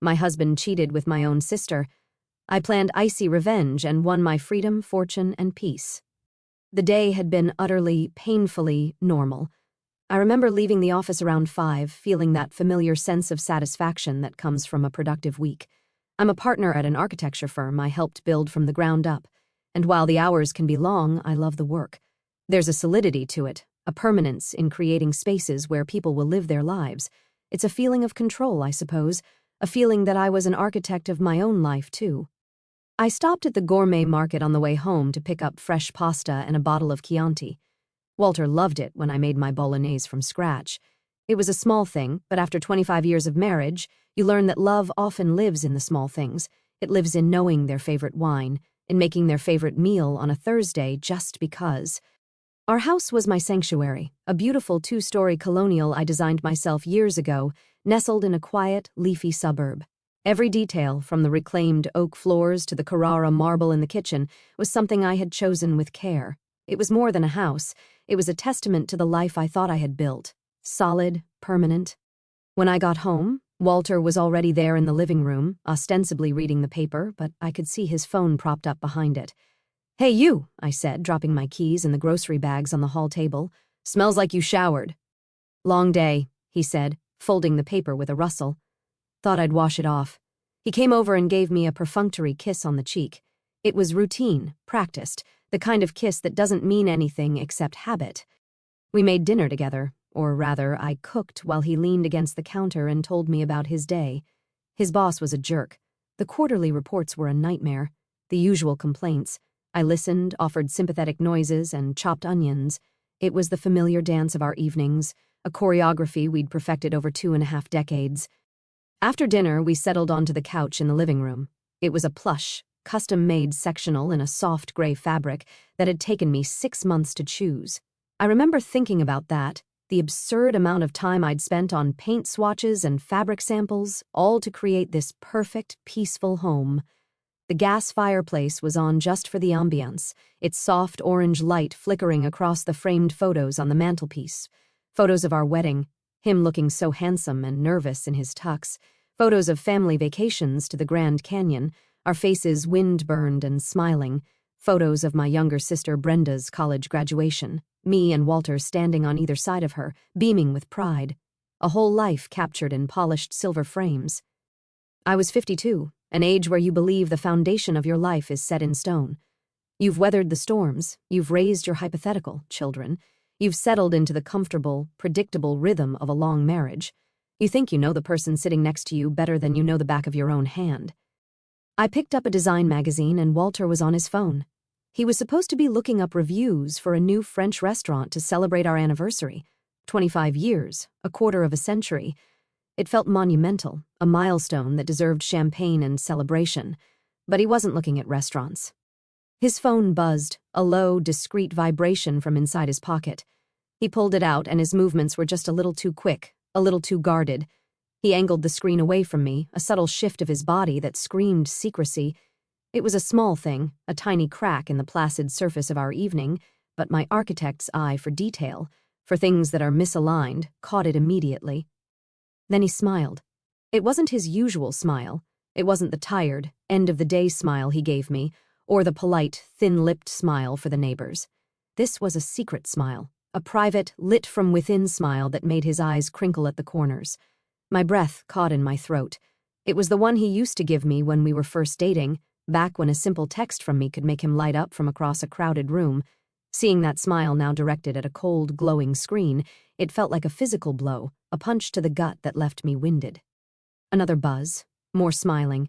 My husband cheated with my own sister. I planned icy revenge and won my freedom, fortune, and peace. The day had been utterly, painfully normal. I remember leaving the office around 5, feeling that familiar sense of satisfaction that comes from a productive week. I'm a partner at an architecture firm I helped build from the ground up, and while the hours can be long, I love the work. There's a solidity to it, a permanence in creating spaces where people will live their lives. It's a feeling of control, I suppose, a feeling that I was an architect of my own life, too. I stopped at the gourmet market on the way home to pick up fresh pasta and a bottle of Chianti. Walter loved it when I made my bolognese from scratch. It was a small thing, but after 25 years of marriage, you learn that love often lives in the small things. It lives in knowing their favorite wine, in making their favorite meal on a Thursday just because. Our house was my sanctuary, a beautiful 2-story colonial I designed myself years ago, nestled in a quiet, leafy suburb. Every detail, from the reclaimed oak floors to the Carrara marble in the kitchen, was something I had chosen with care. It was more than a house. It was a testament to the life I thought I had built. Solid, permanent. When I got home, Walter was already there in the living room, ostensibly reading the paper, but I could see his phone propped up behind it. "Hey, you," I said, dropping my keys and the grocery bags on the hall table. "Smells like you showered." "Long day," he said, folding the paper with a rustle. Thought I'd wash it off. He came over and gave me a perfunctory kiss on the cheek. It was routine, practiced, the kind of kiss that doesn't mean anything except habit. We made dinner together, or rather, I cooked while he leaned against the counter and told me about his day. His boss was a jerk. The quarterly reports were a nightmare. The usual complaints. I listened, offered sympathetic noises, and chopped onions. It was the familiar dance of our evenings, a choreography we'd perfected over 2.5 decades. After dinner, we settled onto the couch in the living room. It was a plush, custom-made sectional in a soft gray fabric that had taken me 6 months to choose. I remember thinking about that, the absurd amount of time I'd spent on paint swatches and fabric samples, all to create this perfect, peaceful home. The gas fireplace was on just for the ambience, its soft orange light flickering across the framed photos on the mantelpiece. Photos of our wedding, him looking so handsome and nervous in his tux. Photos of family vacations to the Grand Canyon, our faces wind-burned and smiling. Photos of my younger sister Brenda's college graduation, me and Walter standing on either side of her, beaming with pride. A whole life captured in polished silver frames. I was 52, an age where you believe the foundation of your life is set in stone. You've weathered the storms, you've raised your hypothetical children, you've settled into the comfortable, predictable rhythm of a long marriage. You think you know the person sitting next to you better than you know the back of your own hand. I picked up a design magazine and Walter was on his phone. He was supposed to be looking up reviews for a new French restaurant to celebrate our anniversary. 25 years, a quarter of a century. It felt monumental, a milestone that deserved champagne and celebration. But he wasn't looking at restaurants. His phone buzzed, a low, discreet vibration from inside his pocket. He pulled it out and his movements were just a little too quick, a little too guarded. He angled the screen away from me, a subtle shift of his body that screamed secrecy. It was a small thing, a tiny crack in the placid surface of our evening, but my architect's eye for detail, for things that are misaligned, caught it immediately. Then he smiled. It wasn't his usual smile. It wasn't the tired, end-of-the-day smile he gave me, or the polite, thin-lipped smile for the neighbors. This was a secret smile, a private, lit-from-within smile that made his eyes crinkle at the corners. My breath caught in my throat. It was the one he used to give me when we were first dating, back when a simple text from me could make him light up from across a crowded room. Seeing that smile now directed at a cold, glowing screen, it felt like a physical blow, a punch to the gut that left me winded. Another buzz, more smiling.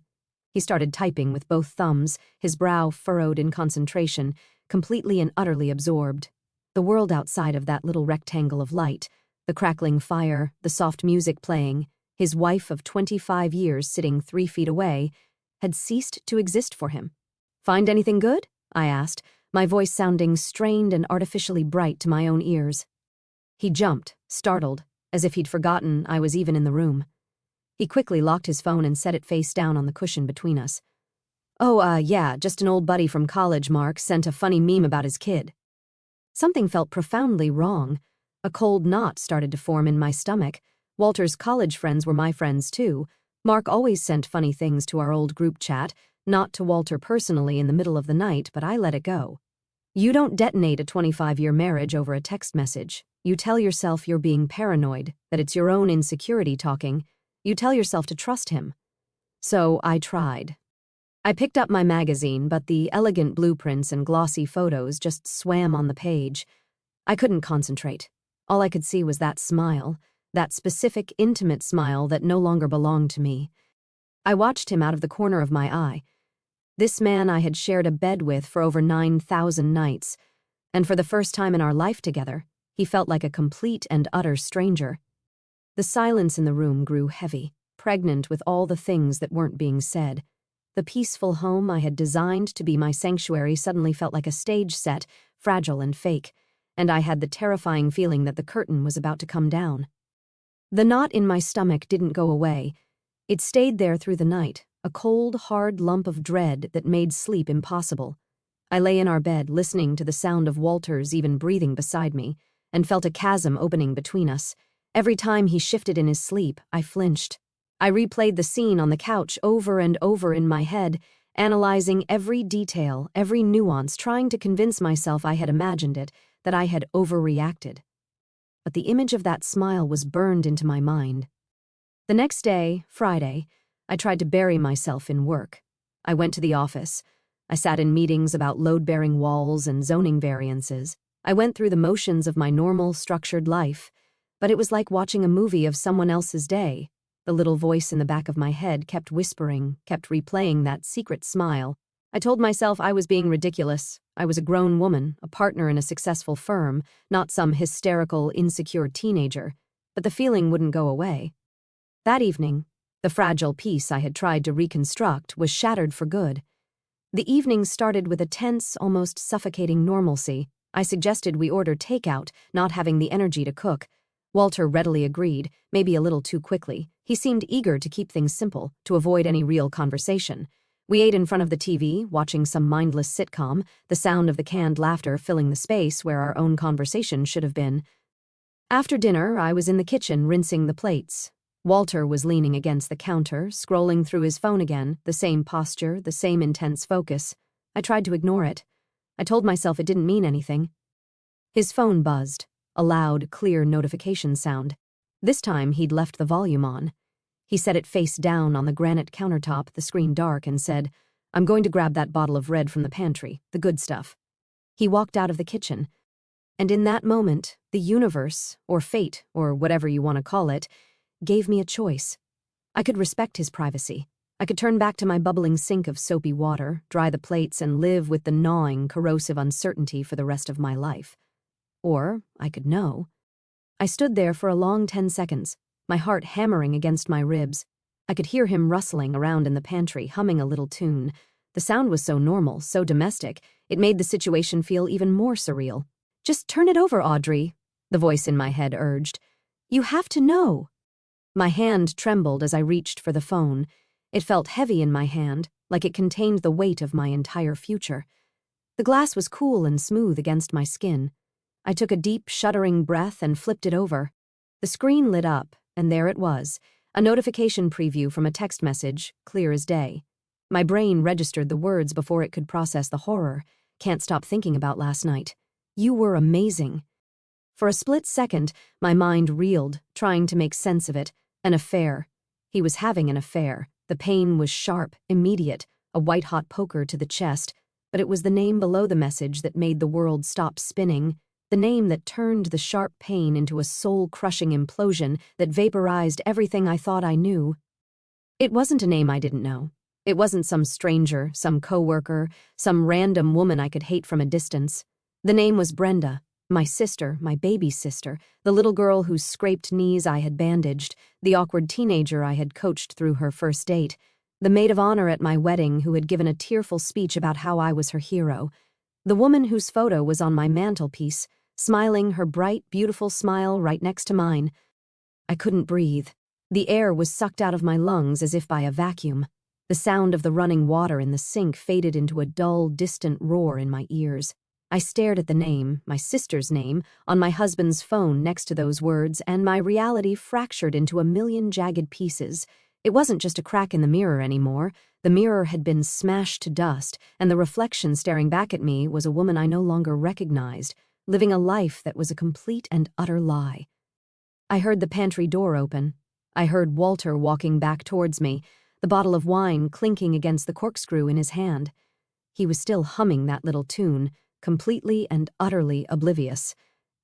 He started typing with both thumbs, his brow furrowed in concentration, completely and utterly absorbed. The world outside of that little rectangle of light, the crackling fire, the soft music playing, his wife of 25 years sitting 3 feet away, had ceased to exist for him. "Find anything good?" I asked, my voice sounding strained and artificially bright to my own ears. He jumped, startled, as if he'd forgotten I was even in the room. He quickly locked his phone and set it face down on the cushion between us. "Oh, yeah, just an old buddy from college, Mark, sent a funny meme about his kid." Something felt profoundly wrong. A cold knot started to form in my stomach. Walter's college friends were my friends too, Mark always sent funny things to our old group chat, not to Walter personally in the middle of the night, but I let it go. You don't detonate a 25-year marriage over a text message. You tell yourself you're being paranoid, that it's your own insecurity talking. You tell yourself to trust him. So I tried. I picked up my magazine, but the elegant blueprints and glossy photos just swam on the page. I couldn't concentrate. All I could see was that smile, that specific, intimate smile that no longer belonged to me. I watched him out of the corner of my eye. This man I had shared a bed with for over 9,000 nights, and for the first time in our life together, he felt like a complete and utter stranger. The silence in the room grew heavy, pregnant with all the things that weren't being said. The peaceful home I had designed to be my sanctuary suddenly felt like a stage set, fragile and fake, and I had the terrifying feeling that the curtain was about to come down. The knot in my stomach didn't go away. It stayed there through the night, a cold, hard lump of dread that made sleep impossible. I lay in our bed, listening to the sound of Walter's even breathing beside me, and felt a chasm opening between us. Every time he shifted in his sleep, I flinched. I replayed the scene on the couch over and over in my head, analyzing every detail, every nuance, trying to convince myself I had imagined it, that I had overreacted. But the image of that smile was burned into my mind. The next day, Friday, I tried to bury myself in work. I went to the office. I sat in meetings about load-bearing walls and zoning variances. I went through the motions of my normal, structured life, but it was like watching a movie of someone else's day. The little voice in the back of my head kept whispering, kept replaying that secret smile. I told myself I was being ridiculous. I was a grown woman, a partner in a successful firm, not some hysterical, insecure teenager. But the feeling wouldn't go away. That evening, the fragile peace I had tried to reconstruct was shattered for good. The evening started with a tense, almost suffocating normalcy. I suggested we order takeout, not having the energy to cook. Walter readily agreed, maybe a little too quickly. He seemed eager to keep things simple, to avoid any real conversation. We ate in front of the TV, watching some mindless sitcom, the sound of the canned laughter filling the space where our own conversation should have been. After dinner, I was in the kitchen rinsing the plates. Walter was leaning against the counter, scrolling through his phone again, the same posture, the same intense focus. I tried to ignore it. I told myself it didn't mean anything. His phone buzzed, a loud, clear notification sound. This time he'd left the volume on. He set it face down on the granite countertop, the screen dark, and said, "I'm going to grab that bottle of red from the pantry, the good stuff." He walked out of the kitchen. And in that moment, the universe, or fate, or whatever you want to call it, gave me a choice. I could respect his privacy. I could turn back to my bubbling sink of soapy water, dry the plates, and live with the gnawing, corrosive uncertainty for the rest of my life. Or I could know. I stood there for a long 10 seconds, my heart hammering against my ribs. I could hear him rustling around in the pantry, humming a little tune. The sound was so normal, so domestic, it made the situation feel even more surreal. "Just turn it over, Audrey," the voice in my head urged. "You have to know." My hand trembled as I reached for the phone. It felt heavy in my hand, like it contained the weight of my entire future. The glass was cool and smooth against my skin. I took a deep, shuddering breath and flipped it over. The screen lit up, and there it was, a notification preview from a text message, clear as day. My brain registered the words before it could process the horror. "Can't stop thinking about last night. You were amazing." For a split second, my mind reeled, trying to make sense of it. An affair. He was having an affair. The pain was sharp, immediate, a white-hot poker to the chest, but it was the name below the message that made the world stop spinning, the name that turned the sharp pain into a soul-crushing implosion that vaporized everything I thought I knew. It wasn't a name I didn't know. It wasn't some stranger, some coworker, some random woman I could hate from a distance. The name was Brenda, my sister, my baby sister, the little girl whose scraped knees I had bandaged, the awkward teenager I had coached through her first date, the maid of honor at my wedding who had given a tearful speech about how I was her hero, the woman whose photo was on my mantelpiece, smiling her bright, beautiful smile right next to mine. I couldn't breathe. The air was sucked out of my lungs as if by a vacuum. The sound of the running water in the sink faded into a dull, distant roar in my ears. I stared at the name, my sister's name, on my husband's phone next to those words, and my reality fractured into a million jagged pieces, It wasn't just a crack in the mirror anymore. The mirror had been smashed to dust, and the reflection staring back at me was a woman I no longer recognized, living a life that was a complete and utter lie. I heard the pantry door open. I heard Walter walking back towards me, the bottle of wine clinking against the corkscrew in his hand. He was still humming that little tune, completely and utterly oblivious.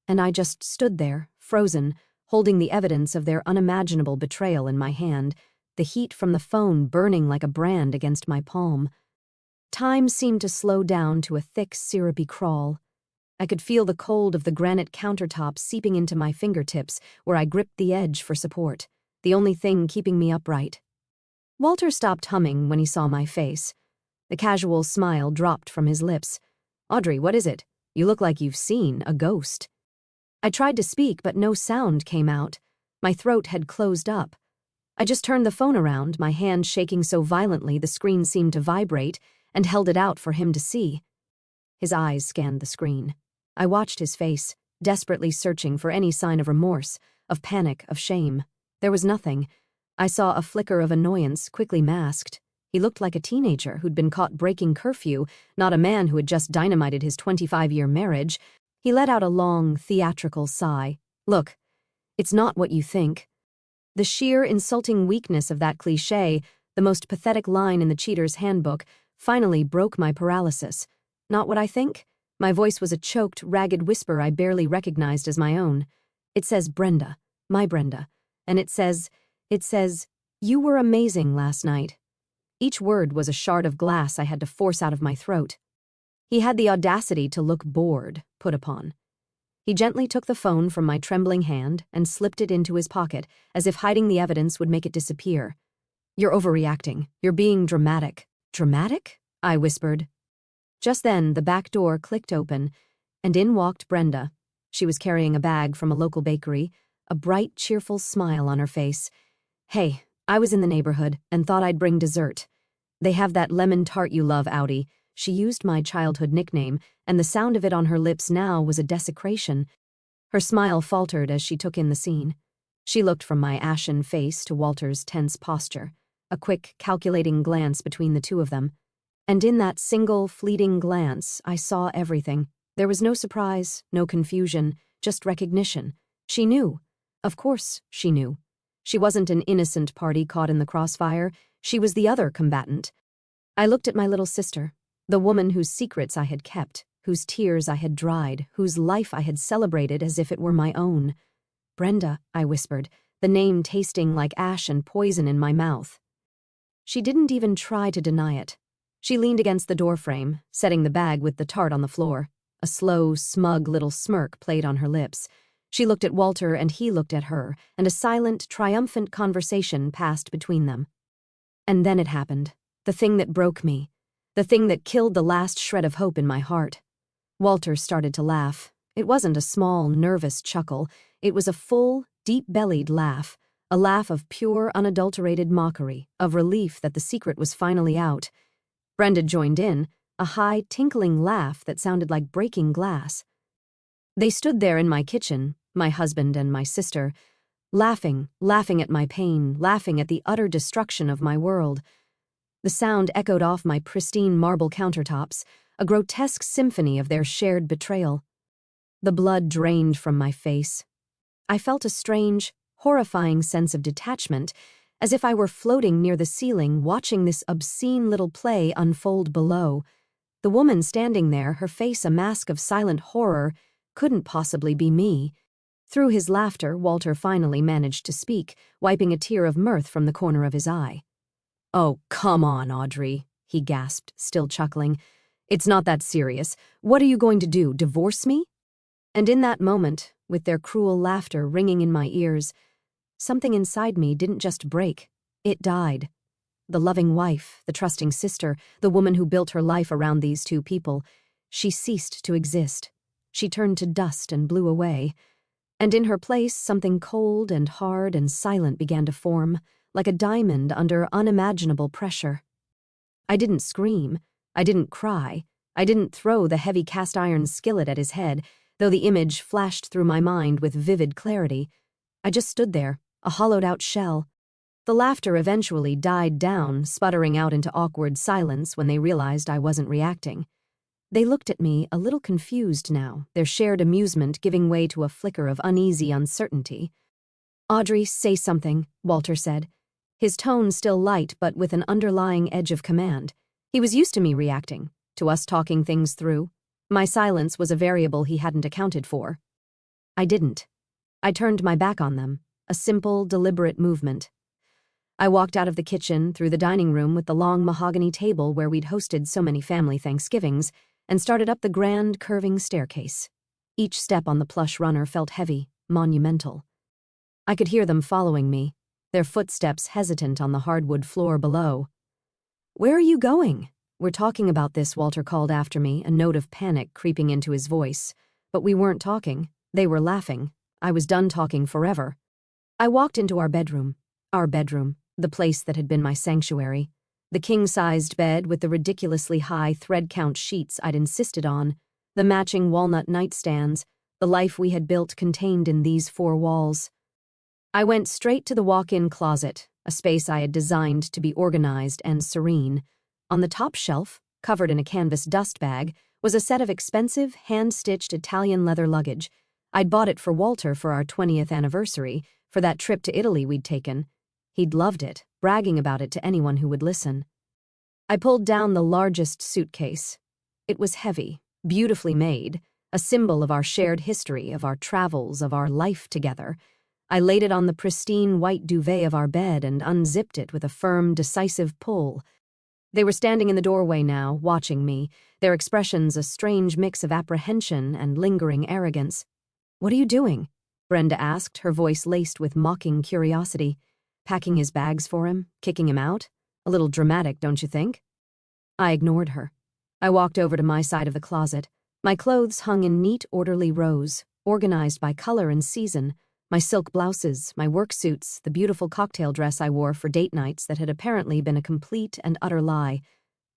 And I just stood there, frozen, holding the evidence of their unimaginable betrayal in my hand, the heat from the phone burning like a brand against my palm. Time seemed to slow down to a thick, syrupy crawl. I could feel the cold of the granite countertop seeping into my fingertips where I gripped the edge for support, the only thing keeping me upright. Walter stopped humming when he saw my face. The casual smile dropped from his lips. "Audrey, what is it? You look like you've seen a ghost." I tried to speak, but no sound came out. My throat had closed up. I just turned the phone around, my hand shaking so violently the screen seemed to vibrate, and held it out for him to see. His eyes scanned the screen. I watched his face, desperately searching for any sign of remorse, of panic, of shame. There was nothing. I saw a flicker of annoyance, quickly masked. He looked like a teenager who'd been caught breaking curfew, not a man who had just dynamited his 25-year marriage. He let out a long, theatrical sigh. "Look, it's not what you think." The sheer, insulting weakness of that cliché, the most pathetic line in the cheater's handbook, finally broke my paralysis. "Not what I think?" My voice was a choked, ragged whisper I barely recognized as my own. "It says Brenda, my Brenda. And it says, you were amazing last night." Each word was a shard of glass I had to force out of my throat. He had the audacity to look bored, put upon. He gently took the phone from my trembling hand and slipped it into his pocket, as if hiding the evidence would make it disappear. "You're overreacting. You're being dramatic." "Dramatic?" I whispered. Just then, the back door clicked open, and in walked Brenda. She was carrying a bag from a local bakery, a bright, cheerful smile on her face. "Hey, I was in the neighborhood and thought I'd bring dessert. They have that lemon tart you love, Audi." She used my childhood nickname, and the sound of it on her lips now was a desecration. Her smile faltered as she took in the scene. She looked from my ashen face to Walter's tense posture, a quick, calculating glance between the two of them. And in that single, fleeting glance, I saw everything. There was no surprise, no confusion, just recognition. She knew. Of course, she knew. She wasn't an innocent party caught in the crossfire. She was the other combatant. I looked at my little sister, the woman whose secrets I had kept, whose tears I had dried, whose life I had celebrated as if it were my own. "Brenda," I whispered, the name tasting like ash and poison in my mouth. She didn't even try to deny it. She leaned against the doorframe, setting the bag with the tart on the floor. A slow, smug little smirk played on her lips. She looked at Walter and he looked at her, and a silent, triumphant conversation passed between them. And then it happened. The thing that broke me. The thing that killed the last shred of hope in my heart. Walter started to laugh. It wasn't a small, nervous chuckle. It was a full, deep-bellied laugh. A laugh of pure, unadulterated mockery, of relief that the secret was finally out. Brenda joined in, a high, tinkling laugh that sounded like breaking glass. They stood there in my kitchen, my husband and my sister, laughing at my pain, laughing at the utter destruction of my world. The sound echoed off my pristine marble countertops, a grotesque symphony of their shared betrayal. The blood drained from my face. I felt a strange, horrifying sense of detachment, as if I were floating near the ceiling watching this obscene little play unfold below. The woman standing there, her face a mask of silent horror, couldn't possibly be me. Through his laughter, Walter finally managed to speak, wiping a tear of mirth from the corner of his eye. "Oh, come on, Audrey," he gasped, still chuckling. "It's not that serious. What are you going to do, divorce me?" And in that moment, with their cruel laughter ringing in my ears, something inside me didn't just break, it died. The loving wife, the trusting sister, the woman who built her life around these two people, she ceased to exist. She turned to dust and blew away. And in her place, something cold and hard and silent began to form, like a diamond under unimaginable pressure. I didn't scream. I didn't cry. I didn't throw the heavy cast-iron skillet at his head, though the image flashed through my mind with vivid clarity. I just stood there, a hollowed-out shell. The laughter eventually died down, sputtering out into awkward silence when they realized I wasn't reacting. They looked at me, a little confused now, their shared amusement giving way to a flicker of uneasy uncertainty. "Audrey, say something," Walter said, his tone still light but with an underlying edge of command. He was used to me reacting, to us talking things through. My silence was a variable he hadn't accounted for. I didn't. I turned my back on them, a simple, deliberate movement. I walked out of the kitchen, through the dining room with the long mahogany table where we'd hosted so many family Thanksgivings, and started up the grand, curving staircase. Each step on the plush runner felt heavy, monumental. I could hear them following me, their footsteps hesitant on the hardwood floor below. "Where are you going?" "We're talking about this," Walter called after me, a note of panic creeping into his voice. But we weren't talking. They were laughing. I was done talking forever. I walked into our bedroom, the place that had been my sanctuary. The king-sized bed with the ridiculously high thread-count sheets I'd insisted on, the matching walnut nightstands, the life we had built contained in these four walls. I went straight to the walk-in closet, a space I had designed to be organized and serene. On the top shelf, covered in a canvas dust bag, was a set of expensive, hand-stitched Italian leather luggage. I'd bought it for Walter for our 20th anniversary, for that trip to Italy we'd taken. He'd loved it, bragging about it to anyone who would listen. I pulled down the largest suitcase. It was heavy, beautifully made, a symbol of our shared history, of our travels, of our life together. I laid it on the pristine white duvet of our bed and unzipped it with a firm, decisive pull. They were standing in the doorway now, watching me, their expressions a strange mix of apprehension and lingering arrogance. "What are you doing?" Brenda asked, her voice laced with mocking curiosity. "Packing his bags for him? Kicking him out? A little dramatic, don't you think?" I ignored her. I walked over to my side of the closet. My clothes hung in neat, orderly rows, organized by color and season. My silk blouses, my work suits, the beautiful cocktail dress I wore for date nights that had apparently been a complete and utter lie.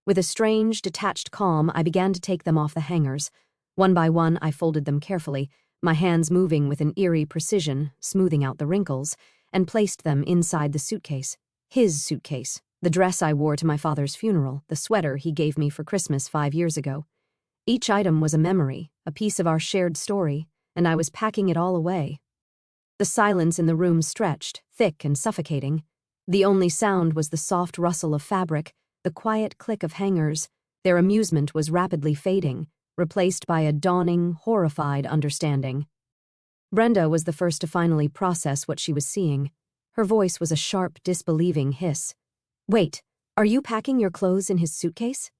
With a strange, detached calm, I began to take them off the hangers. One by one, I folded them carefully, my hands moving with an eerie precision, smoothing out the wrinkles, and placed them inside the suitcase. His suitcase, the dress I wore to my father's funeral, the sweater he gave me for Christmas 5 years ago. Each item was a memory, a piece of our shared story, and I was packing it all away. The silence in the room stretched, thick and suffocating. The only sound was the soft rustle of fabric, the quiet click of hangers. Their amusement was rapidly fading, replaced by a dawning, horrified understanding. Brenda was the first to finally process what she was seeing. Her voice was a sharp, disbelieving hiss. "Wait, are you packing your clothes in his suitcase?"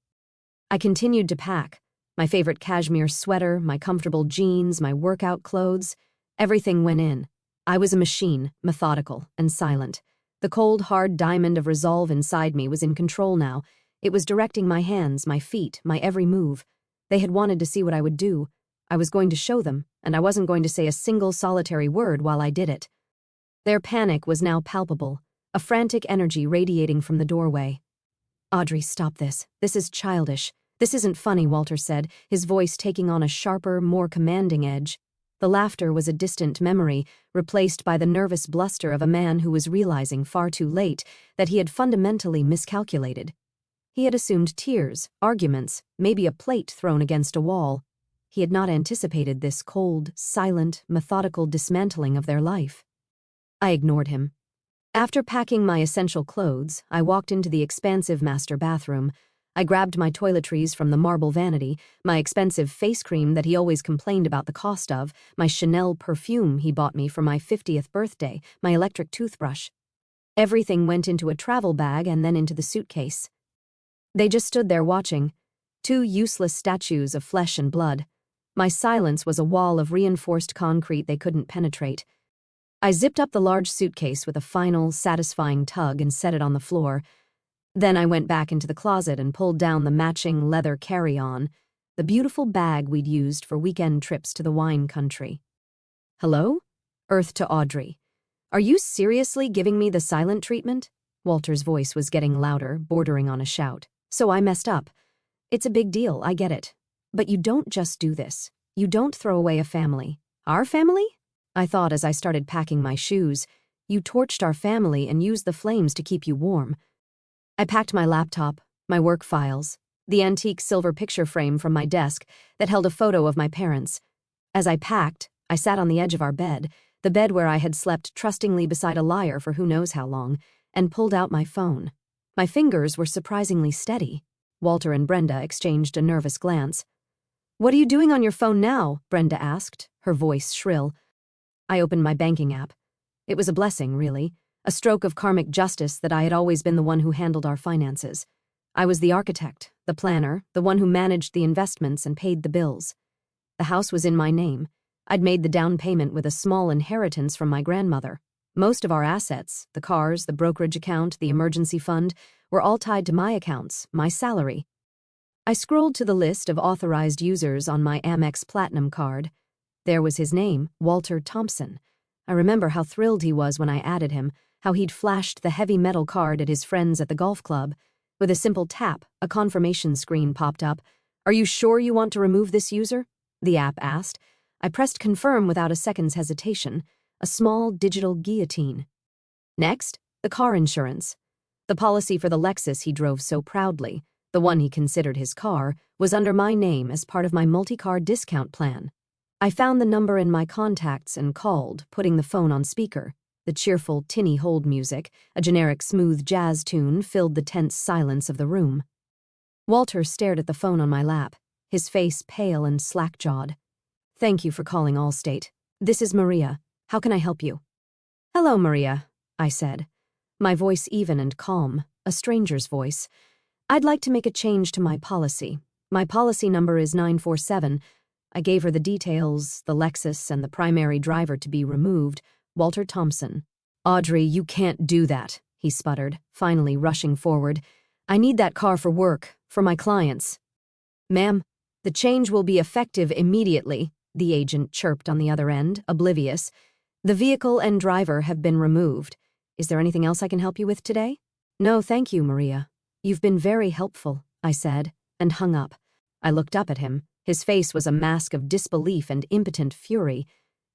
I continued to pack. My favorite cashmere sweater, my comfortable jeans, my workout clothes. Everything went in. I was a machine, methodical and silent. The cold, hard diamond of resolve inside me was in control now. It was directing my hands, my feet, my every move. They had wanted to see what I would do. I was going to show them, and I wasn't going to say a single solitary word while I did it. Their panic was now palpable, a frantic energy radiating from the doorway. "Audrey, stop this. This is childish. This isn't funny," Walter said, his voice taking on a sharper, more commanding edge. The laughter was a distant memory, replaced by the nervous bluster of a man who was realizing far too late that he had fundamentally miscalculated. He had assumed tears, arguments, maybe a plate thrown against a wall. He had not anticipated this cold, silent, methodical dismantling of their life. I ignored him. After packing my essential clothes, I walked into the expansive master bathroom. I grabbed my toiletries from the marble vanity, my expensive face cream that he always complained about the cost of, my Chanel perfume he bought me for my 50th birthday, my electric toothbrush. Everything went into a travel bag and then into the suitcase. They just stood there watching, two useless statues of flesh and blood. My silence was a wall of reinforced concrete they couldn't penetrate. I zipped up the large suitcase with a final, satisfying tug and set it on the floor. Then I went back into the closet and pulled down the matching leather carry-on, the beautiful bag we'd used for weekend trips to the wine country. "Hello?" Earth to Audrey. "Are you seriously giving me the silent treatment?" Walter's voice was getting louder, bordering on a shout. "So I messed up. It's a big deal, I get it. But you don't just do this. You don't throw away a family. Our family?" I thought as I started packing my shoes. You torched our family and used the flames to keep you warm. I packed my laptop, my work files, the antique silver picture frame from my desk that held a photo of my parents. As I packed, I sat on the edge of our bed, the bed where I had slept trustingly beside a liar for who knows how long, and pulled out my phone. My fingers were surprisingly steady. Walter and Brenda exchanged a nervous glance. "What are you doing on your phone now?" Brenda asked, her voice shrill. I opened my banking app. It was a blessing, really, a stroke of karmic justice that I had always been the one who handled our finances. I was the architect, the planner, the one who managed the investments and paid the bills. The house was in my name. I'd made the down payment with a small inheritance from my grandmother. Most of our assets, the cars, the brokerage account, the emergency fund, were all tied to my accounts, my salary. I scrolled to the list of authorized users on my Amex Platinum card. There was his name, Walter Thompson. I remember how thrilled he was when I added him, how he'd flashed the heavy metal card at his friends at the golf club. With a simple tap, a confirmation screen popped up. "Are you sure you want to remove this user?" the app asked. I pressed confirm without a second's hesitation, a small digital guillotine. Next, the car insurance. The policy for the Lexus he drove so proudly, the one he considered his car, was under my name as part of my multi-car discount plan. I found the number in my contacts and called, putting the phone on speaker. The cheerful tinny hold music, a generic smooth jazz tune, filled the tense silence of the room. Walter stared at the phone on my lap, his face pale and slack-jawed. "Thank you for calling Allstate. This is Maria. How can I help you?" "Hello, Maria," I said, my voice even and calm, a stranger's voice. "I'd like to make a change to my policy. My policy number is 947. I gave her the details, the Lexus and the primary driver to be removed, Walter Thompson. "Audrey, you can't do that," he sputtered, finally rushing forward. "I need that car for work, for my clients." "Ma'am, the change will be effective immediately," the agent chirped on the other end, oblivious. "The vehicle and driver have been removed. Is there anything else I can help you with today?" "No, thank you, Maria. You've been very helpful," I said, and hung up. I looked up at him. His face was a mask of disbelief and impotent fury.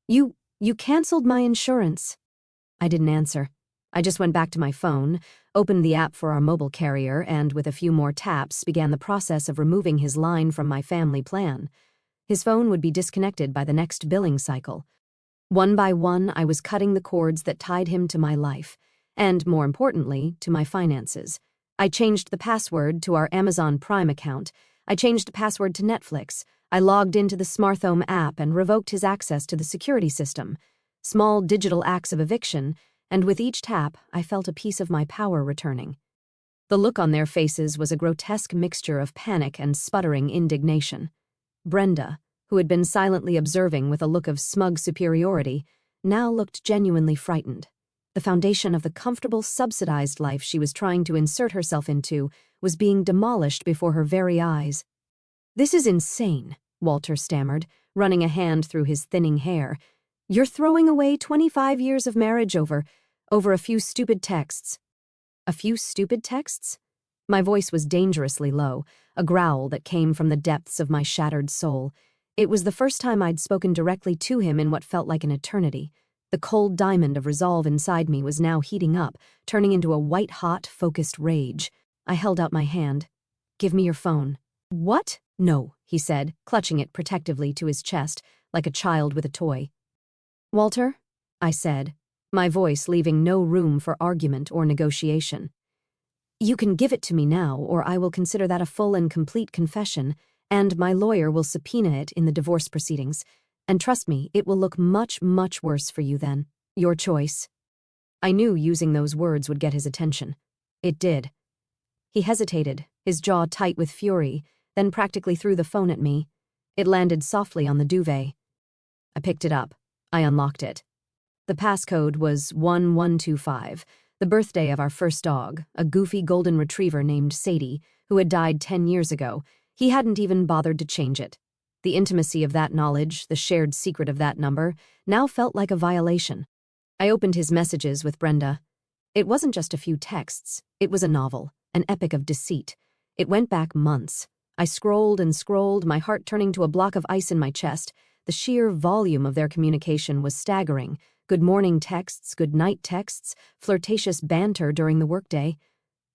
You canceled my insurance." I didn't answer. I just went back to my phone, opened the app for our mobile carrier, and with a few more taps began the process of removing his line from my family plan. His phone would be disconnected by the next billing cycle. One by one, I was cutting the cords that tied him to my life, and, more importantly, to my finances. I changed the password to our Amazon Prime account. I changed the password to Netflix. I logged into the Smartphone app and revoked his access to the security system. Small digital acts of eviction, and with each tap, I felt a piece of my power returning. The look on their faces was a grotesque mixture of panic and sputtering indignation. Brenda, who had been silently observing with a look of smug superiority, now looked genuinely frightened. The foundation of the comfortable, subsidized life she was trying to insert herself into was being demolished before her very eyes. "This is insane," Walter stammered, running a hand through his thinning hair. "You're throwing away 25 years of marriage over a few stupid texts." "A few stupid texts?" My voice was dangerously low, a growl that came from the depths of my shattered soul. It was the first time I'd spoken directly to him in what felt like an eternity. The cold diamond of resolve inside me was now heating up, turning into a white-hot, focused rage. I held out my hand. "Give me your phone." "What?" "No," he said, clutching it protectively to his chest, like a child with a toy. "Walter," I said, my voice leaving no room for argument or negotiation. "You can give it to me now, or I will consider that a full and complete confession, and my lawyer will subpoena it in the divorce proceedings. And trust me, it will look much, much worse for you then. Your choice." I knew using those words would get his attention. It did. He hesitated, his jaw tight with fury, then practically threw the phone at me. It landed softly on the duvet. I picked it up. I unlocked it. The passcode was 1125, the birthday of our first dog, a goofy golden retriever named Sadie, who had died 10 years ago. He hadn't even bothered to change it. The intimacy of that knowledge, the shared secret of that number, now felt like a violation. I opened his messages with Brenda. It wasn't just a few texts. It was a novel, an epic of deceit. It went back months. I scrolled and scrolled, my heart turning to a block of ice in my chest. The sheer volume of their communication was staggering, good morning texts, good night texts, flirtatious banter during the workday.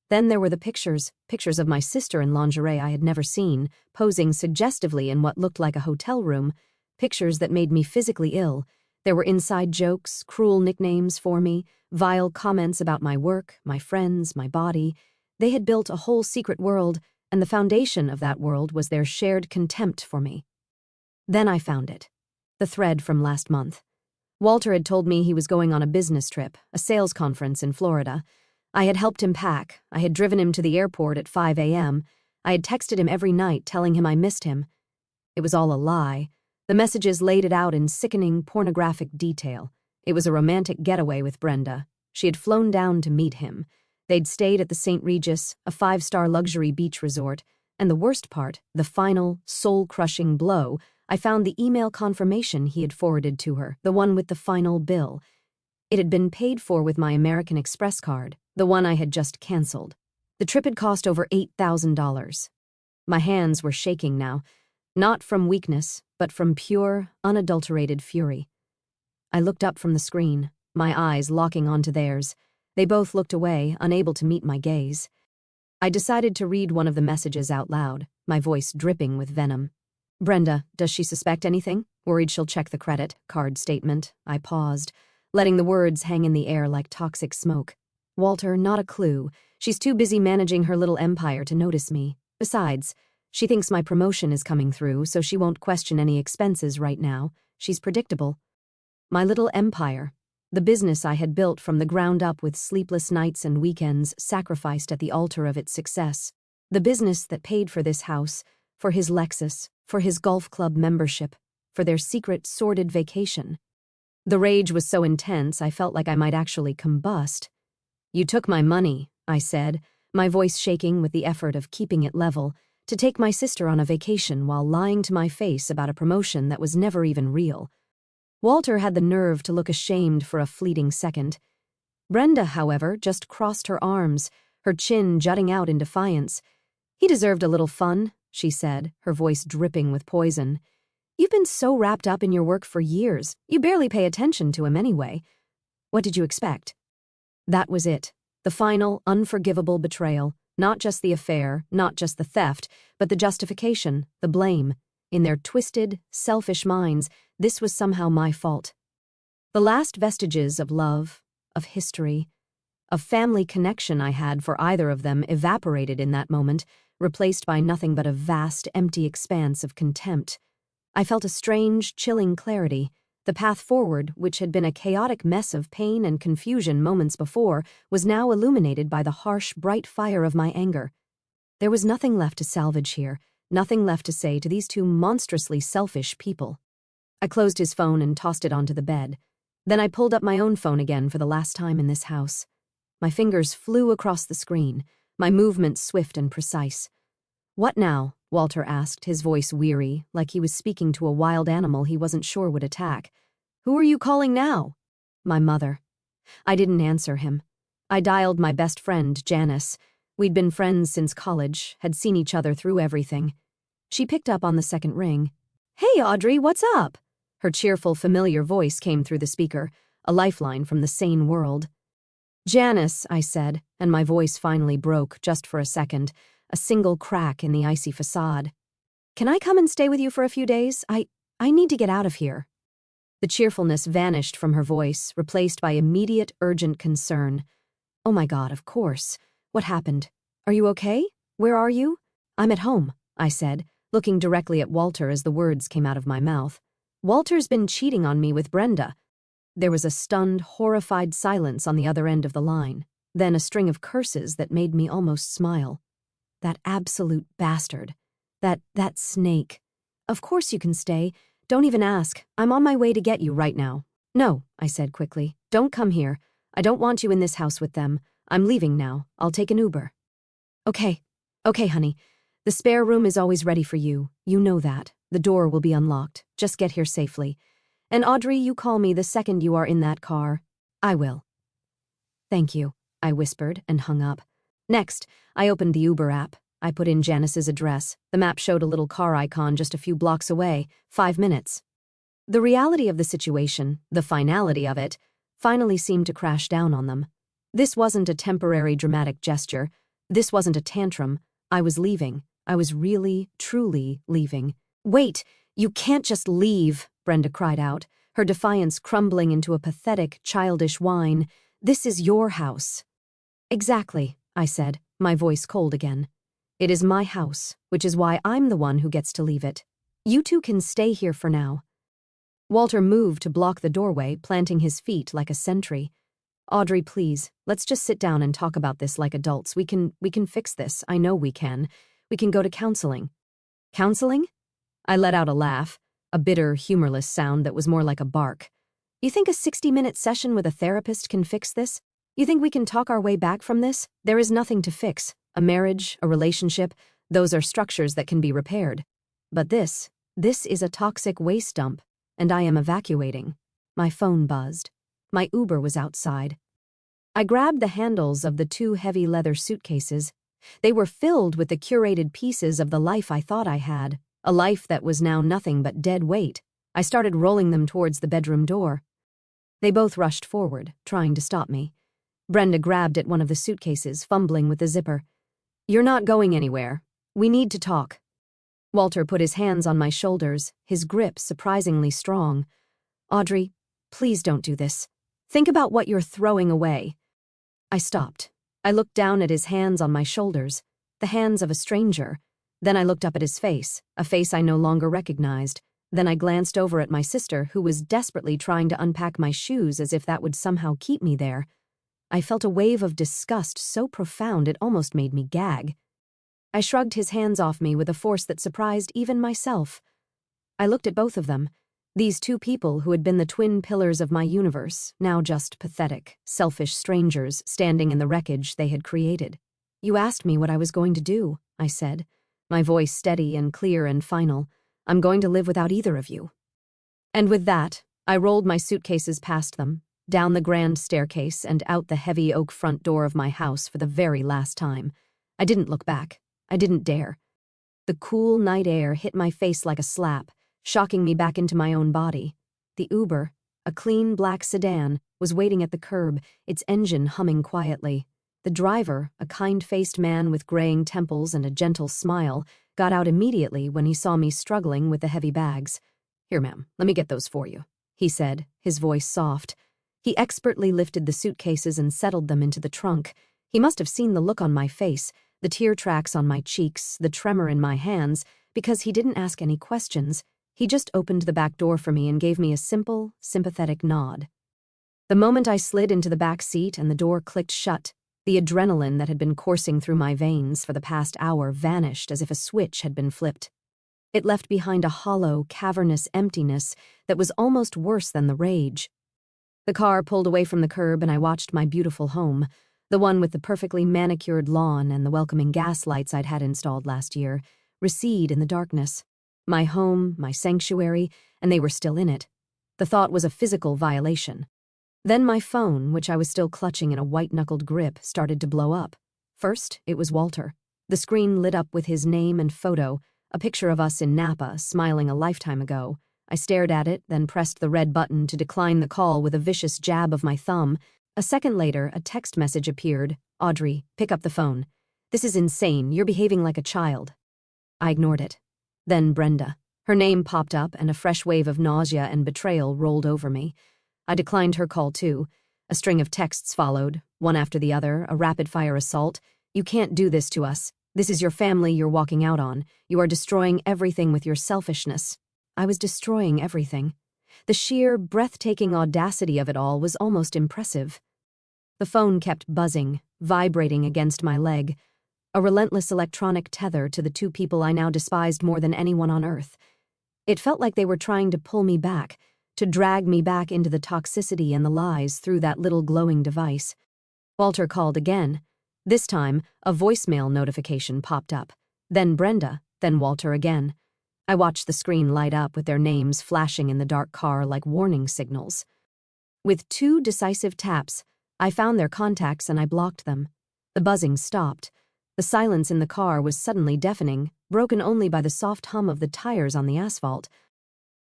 Then there were the pictures of my sister in lingerie I had never seen, posing suggestively in what looked like a hotel room, pictures that made me physically ill. There were inside jokes, cruel nicknames for me, vile comments about my work, my friends, my body. They had built a whole secret world, and the foundation of that world was their shared contempt for me. Then I found it. The thread from last month. Walter had told me he was going on a business trip, a sales conference in Florida. I had helped him pack. I had driven him to the airport at 5 a.m. I had texted him every night telling him I missed him. It was all a lie. The messages laid it out in sickening, pornographic detail. It was a romantic getaway with Brenda. She had flown down to meet him. They'd stayed at the St. Regis, a 5-star luxury beach resort. And the worst part, the final, soul-crushing blow, I found the email confirmation he had forwarded to her, the one with the final bill. It had been paid for with my American Express card, the one I had just canceled. The trip had cost over $8,000. My hands were shaking now, not from weakness, but from pure, unadulterated fury. I looked up from the screen, my eyes locking onto theirs. They both looked away, unable to meet my gaze. I decided to read one of the messages out loud, my voice dripping with venom. Brenda, does she suspect anything? Worried she'll check the credit card statement. I paused, letting the words hang in the air like toxic smoke. Walter, not a clue. She's too busy managing her little empire to notice me. Besides, she thinks my promotion is coming through, so she won't question any expenses right now. She's predictable. My little empire, the business I had built from the ground up with sleepless nights and weekends sacrificed at the altar of its success. The business that paid for this house, for his Lexus, for his golf club membership, for their secret, sordid vacation. The rage was so intense I felt like I might actually combust. You took my money, I said, my voice shaking with the effort of keeping it level, to take my sister on a vacation while lying to my face about a promotion that was never even real. Walter had the nerve to look ashamed for a fleeting second. Brenda, however, just crossed her arms, her chin jutting out in defiance. He deserved a little fun, she said, her voice dripping with poison. You've been so wrapped up in your work for years, you barely pay attention to him anyway. What did you expect? That was it. The final, unforgivable betrayal. Not just the affair, not just the theft, but the justification, the blame. In their twisted, selfish minds, this was somehow my fault. The last vestiges of love, of history, of family connection I had for either of them evaporated in that moment, replaced by nothing but a vast, empty expanse of contempt. I felt a strange, chilling clarity. The path forward, which had been a chaotic mess of pain and confusion moments before, was now illuminated by the harsh, bright fire of my anger. There was nothing left to salvage here, nothing left to say to these two monstrously selfish people. I closed his phone and tossed it onto the bed. Then I pulled up my own phone again for the last time in this house. My fingers flew across the screen, my movements swift and precise. What now? Walter asked, his voice weary, like he was speaking to a wild animal he wasn't sure would attack. Who are you calling now? My mother. I didn't answer him. I dialed my best friend, Janice. We'd been friends since college, had seen each other through everything. She picked up on the second ring. Hey, Audrey, what's up? Her cheerful, familiar voice came through the speaker, a lifeline from the sane world. Janice, I said, and my voice finally broke just for a second, a single crack in the icy facade. Can I come and stay with you for a few days? I need to get out of here. The cheerfulness vanished from her voice, replaced by immediate, urgent concern. Oh my God, of course. What happened? Are you okay? Where are you? I'm at home, I said, looking directly at Walter as the words came out of my mouth. Walter's been cheating on me with Brenda. There was a stunned, horrified silence on the other end of the line, then a string of curses that made me almost smile. That absolute bastard. That snake. Of course you can stay. Don't even ask. I'm on my way to get you right now. No, I said quickly. Don't come here. I don't want you in this house with them. I'm leaving now. I'll take an Uber. Okay, honey. The spare room is always ready for you. You know that. The door will be unlocked. Just get here safely. And Audrey, you call me the second you are in that car. I will. Thank you, I whispered and hung up. Next, I opened the Uber app. I put in Janice's address. The map showed a little car icon just a few blocks away. 5 minutes. The reality of the situation, the finality of it, finally seemed to crash down on them. This wasn't a temporary dramatic gesture. This wasn't a tantrum. I was leaving. I was really, truly leaving. "Wait, you can't just leave," Brenda cried out, her defiance crumbling into a pathetic, childish whine. "This is your house." "Exactly," I said, my voice cold again. "It is my house, which is why I'm the one who gets to leave it. You two can stay here for now." Walter moved to block the doorway, planting his feet like a sentry. "Audrey, please, let's just sit down and talk about this like adults. We can fix this. I know we can. We can go to counseling." "Counseling?" I let out a laugh, a bitter, humorless sound that was more like a bark. "You think a 60-minute session with a therapist can fix this? You think we can talk our way back from this? There is nothing to fix. A marriage, a relationship, those are structures that can be repaired. But this is a toxic waste dump, and I am evacuating." My phone buzzed. My Uber was outside. I grabbed the handles of the two heavy leather suitcases. They were filled with the curated pieces of the life I thought I had, a life that was now nothing but dead weight. I started rolling them towards the bedroom door. They both rushed forward, trying to stop me. Brenda grabbed at one of the suitcases, fumbling with the zipper. "You're not going anywhere. We need to talk." Walter put his hands on my shoulders, his grip surprisingly strong. "Audrey, please don't do this. Think about what you're throwing away." I stopped. I looked down at his hands on my shoulders, the hands of a stranger. Then I looked up at his face, a face I no longer recognized. Then I glanced over at my sister, who was desperately trying to unpack my shoes as if that would somehow keep me there. I felt a wave of disgust so profound it almost made me gag. I shrugged his hands off me with a force that surprised even myself. I looked at both of them. These two people who had been the twin pillars of my universe, now just pathetic, selfish strangers standing in the wreckage they had created. "You asked me what I was going to do," I said, my voice steady and clear and final. "I'm going to live without either of you." And with that, I rolled my suitcases past them, down the grand staircase and out the heavy oak front door of my house for the very last time. I didn't look back. I didn't dare. The cool night air hit my face like a slap, shocking me back into my own body. The Uber, a clean black sedan, was waiting at the curb, its engine humming quietly. The driver, a kind-faced man with graying temples and a gentle smile, got out immediately when he saw me struggling with the heavy bags. "Here, ma'am, let me get those for you," he said, his voice soft. He expertly lifted the suitcases and settled them into the trunk. He must have seen the look on my face, the tear tracks on my cheeks, the tremor in my hands, because he didn't ask any questions. He just opened the back door for me and gave me a simple, sympathetic nod. The moment I slid into the back seat and the door clicked shut, the adrenaline that had been coursing through my veins for the past hour vanished as if a switch had been flipped. It left behind a hollow, cavernous emptiness that was almost worse than the rage. The car pulled away from the curb and I watched my beautiful home, the one with the perfectly manicured lawn and the welcoming gas lights I'd had installed last year, recede in the darkness. My home, my sanctuary, and they were still in it. The thought was a physical violation. Then my phone, which I was still clutching in a white-knuckled grip, started to blow up. First, it was Walter. The screen lit up with his name and photo, a picture of us in Napa, smiling a lifetime ago. I stared at it, then pressed the red button to decline the call with a vicious jab of my thumb. A second later, a text message appeared. "Audrey, pick up the phone. This is insane. You're behaving like a child." I ignored it. Then Brenda. Her name popped up and a fresh wave of nausea and betrayal rolled over me. I declined her call too. A string of texts followed, one after the other, a rapid-fire assault. "You can't do this to us. This is your family you're walking out on. You are destroying everything with your selfishness." I was destroying everything. The sheer, breathtaking audacity of it all was almost impressive. The phone kept buzzing, vibrating against my leg, a relentless electronic tether to the two people I now despised more than anyone on earth. It felt like they were trying to pull me back, to drag me back into the toxicity and the lies through that little glowing device. Walter called again. This time, a voicemail notification popped up. Then Brenda, then Walter again. I watched the screen light up with their names flashing in the dark car like warning signals. With 2 decisive taps, I found their contacts and I blocked them. The buzzing stopped. The silence in the car was suddenly deafening, broken only by the soft hum of the tires on the asphalt.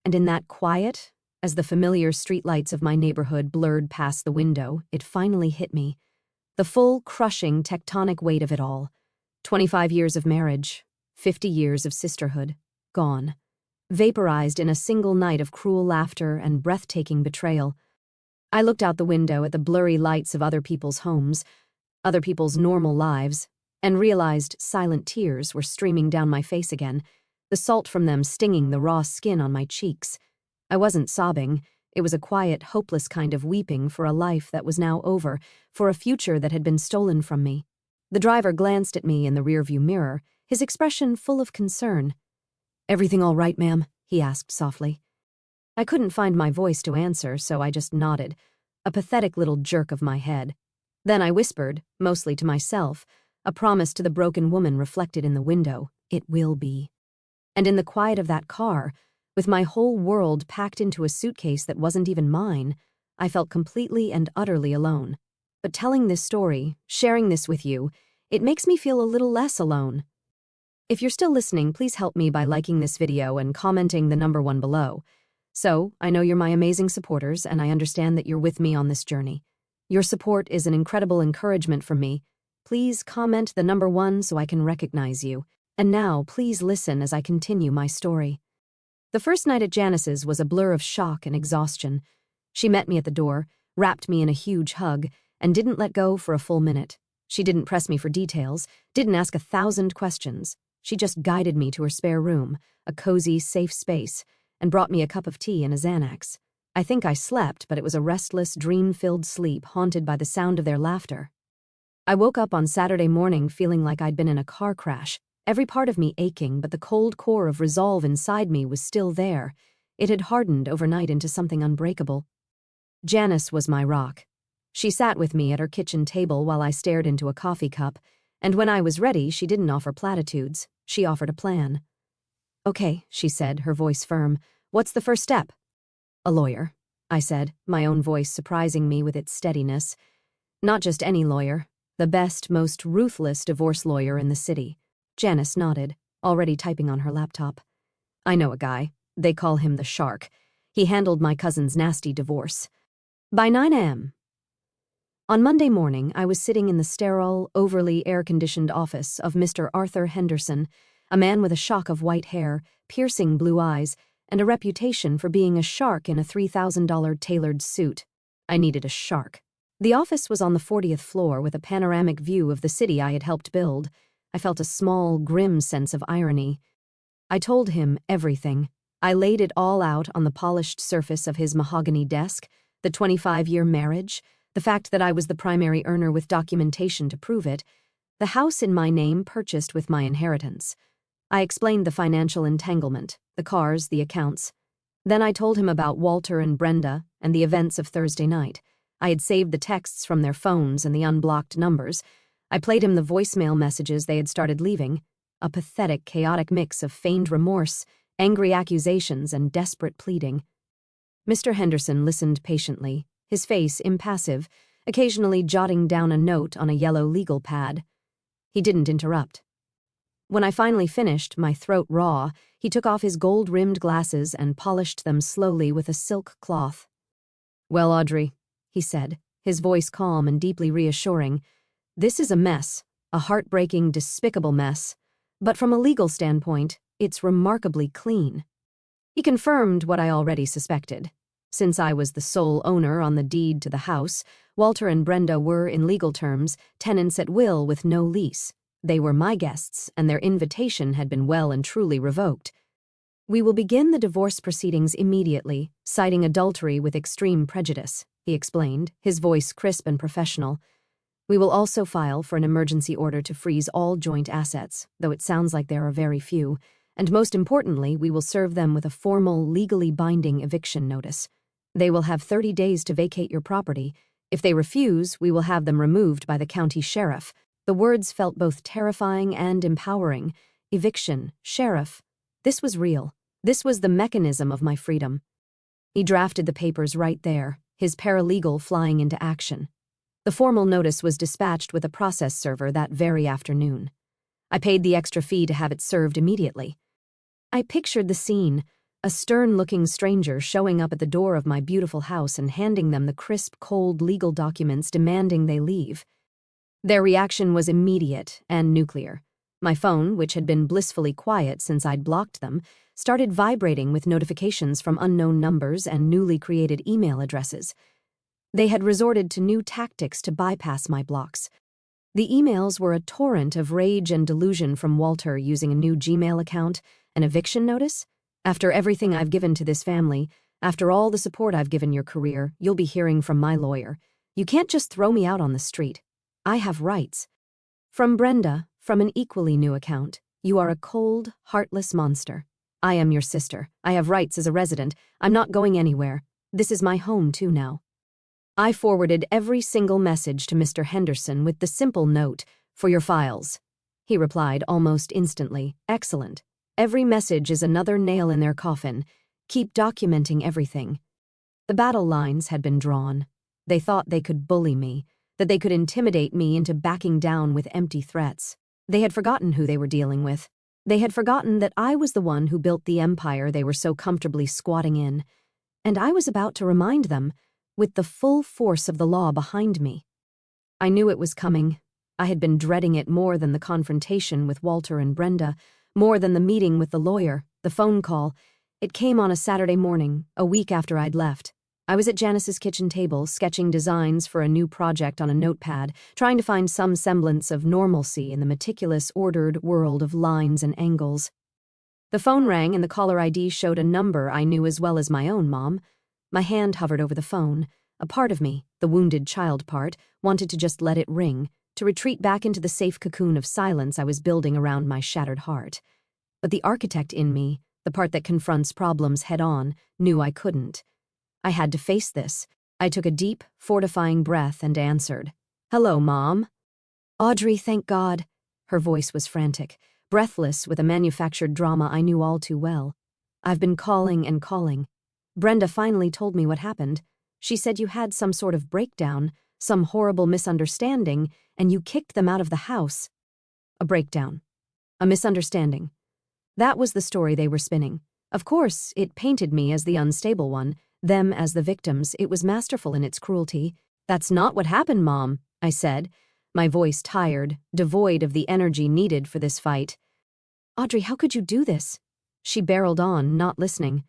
And in that quiet, as the familiar streetlights of my neighborhood blurred past the window, it finally hit me. The full, crushing, tectonic weight of it all. 25 years of marriage, 50 years of sisterhood, gone. Vaporized in a single night of cruel laughter and breathtaking betrayal. I looked out the window at the blurry lights of other people's homes, other people's normal lives, and realized silent tears were streaming down my face again, the salt from them stinging the raw skin on my cheeks. I wasn't sobbing. It was a quiet, hopeless kind of weeping for a life that was now over, for a future that had been stolen from me. The driver glanced at me in the rearview mirror, his expression full of concern. "Everything all right, ma'am?" he asked softly. I couldn't find my voice to answer, so I just nodded, a pathetic little jerk of my head. Then I whispered, mostly to myself, a promise to the broken woman reflected in the window, "It will be." And in the quiet of that car, with my whole world packed into a suitcase that wasn't even mine, I felt completely and utterly alone. But telling this story, sharing this with you, it makes me feel a little less alone. If you're still listening, please help me by liking this video and commenting the number 1 below. So, I know you're my amazing supporters, and I understand that you're with me on this journey. Your support is an incredible encouragement from me. Please comment the number 1 so I can recognize you. And now, please listen as I continue my story. The first night at Janice's was a blur of shock and exhaustion. She met me at the door, wrapped me in a huge hug, and didn't let go for a full minute. She didn't press me for details, didn't ask 1,000 questions. She just guided me to her spare room, a cozy, safe space, and brought me a cup of tea and a Xanax. I think I slept, but it was a restless, dream-filled sleep haunted by the sound of their laughter. I woke up on Saturday morning feeling like I'd been in a car crash, every part of me aching, but the cold core of resolve inside me was still there. It had hardened overnight into something unbreakable. Janice was my rock. She sat with me at her kitchen table while I stared into a coffee cup, and when I was ready, she didn't offer platitudes. She offered a plan. "Okay," she said, her voice firm. "What's the first step?" "A lawyer," I said, my own voice surprising me with its steadiness. "Not just any lawyer. The best, most ruthless divorce lawyer in the city." Janice nodded, already typing on her laptop. "I know a guy. They call him the Shark. He handled my cousin's nasty divorce." By 9 a.m. On Monday morning, I was sitting in the sterile, overly air-conditioned office of Mr. Arthur Henderson, a man with a shock of white hair, piercing blue eyes, and a reputation for being a shark in a $3,000 tailored suit. I needed a shark. The office was on the 40th floor with a panoramic view of the city I had helped build. I felt a small, grim sense of irony. I told him everything. I laid it all out on the polished surface of his mahogany desk, the 25-year marriage, the fact that I was the primary earner with documentation to prove it, the house in my name purchased with my inheritance. I explained the financial entanglement, the cars, the accounts. Then I told him about Walter and Brenda and the events of Thursday night. I had saved the texts from their phones and the unblocked numbers. I played him the voicemail messages they had started leaving, a pathetic, chaotic mix of feigned remorse, angry accusations, and desperate pleading. Mr. Henderson listened patiently, his face impassive, occasionally jotting down a note on a yellow legal pad. He didn't interrupt. When I finally finished, my throat raw, he took off his gold-rimmed glasses and polished them slowly with a silk cloth. "Well, Audrey," he said, his voice calm and deeply reassuring, "this is a mess, a heartbreaking, despicable mess. But from a legal standpoint, it's remarkably clean." He confirmed what I already suspected. Since I was the sole owner on the deed to the house, Walter and Brenda were, in legal terms, tenants at will with no lease. They were my guests, and their invitation had been well and truly revoked. "We will begin the divorce proceedings immediately, citing adultery with extreme prejudice," he explained, his voice crisp and professional. "We will also file for an emergency order to freeze all joint assets, though it sounds like there are very few, and most importantly, we will serve them with a formal, legally binding eviction notice. They will have 30 days to vacate your property. If they refuse, we will have them removed by the county sheriff." The words felt both terrifying and empowering. Eviction, sheriff. This was real. This was the mechanism of my freedom. He drafted the papers right there, his paralegal flying into action. The formal notice was dispatched with a process server that very afternoon. I paid the extra fee to have it served immediately. I pictured the scene, A stern-looking stranger showing up at the door of my beautiful house and handing them the crisp, cold legal documents demanding they leave. Their reaction was immediate and nuclear. My phone, which had been blissfully quiet since I'd blocked them, started vibrating with notifications from unknown numbers and newly created email addresses. They had resorted to new tactics to bypass my blocks. The emails were a torrent of rage and delusion from Walter using a new Gmail account, an eviction notice. After everything I've given to this family, after all the support I've given your career, you'll be hearing from my lawyer. You can't just throw me out on the street. I have rights. From Brenda, from an equally new account. You are a cold, heartless monster. I am your sister. I have rights as a resident. I'm not going anywhere. This is my home too now. I forwarded every single message to Mr. Henderson with the simple note, "For your files." He replied almost instantly, "Excellent. Every message is another nail in their coffin. Keep documenting everything." The battle lines had been drawn. They thought they could bully me, that they could intimidate me into backing down with empty threats. They had forgotten who they were dealing with. They had forgotten that I was the one who built the empire they were so comfortably squatting in. And I was about to remind them, with the full force of the law behind me. I knew it was coming. I had been dreading it more than the confrontation with Walter and Brenda, more than the meeting with the lawyer, the phone call. It came on a Saturday morning, a week after I'd left. I was at Janice's kitchen table, sketching designs for a new project on a notepad, trying to find some semblance of normalcy in the meticulous, ordered world of lines and angles. The phone rang and the caller ID showed a number I knew as well as my own mom. My hand hovered over the phone. A part of me, the wounded child part, wanted to just let it ring, to retreat back into the safe cocoon of silence I was building around my shattered heart. But the architect in me, the part that confronts problems head-on, knew I couldn't. I had to face this. I took a deep, fortifying breath and answered. "Hello, Mom." "Audrey, thank God." Her voice was frantic, breathless with a manufactured drama I knew all too well. "I've been calling and calling. Brenda finally told me what happened. She said you had some sort of breakdown, some horrible misunderstanding, and you kicked them out of the house." A breakdown. A misunderstanding. That was the story they were spinning. Of course, it painted me as the unstable one, them as the victims. It was masterful in its cruelty. "That's not what happened, Mom," I said, my voice tired, devoid of the energy needed for this fight. "Audrey, how could you do this?" She barreled on, not listening.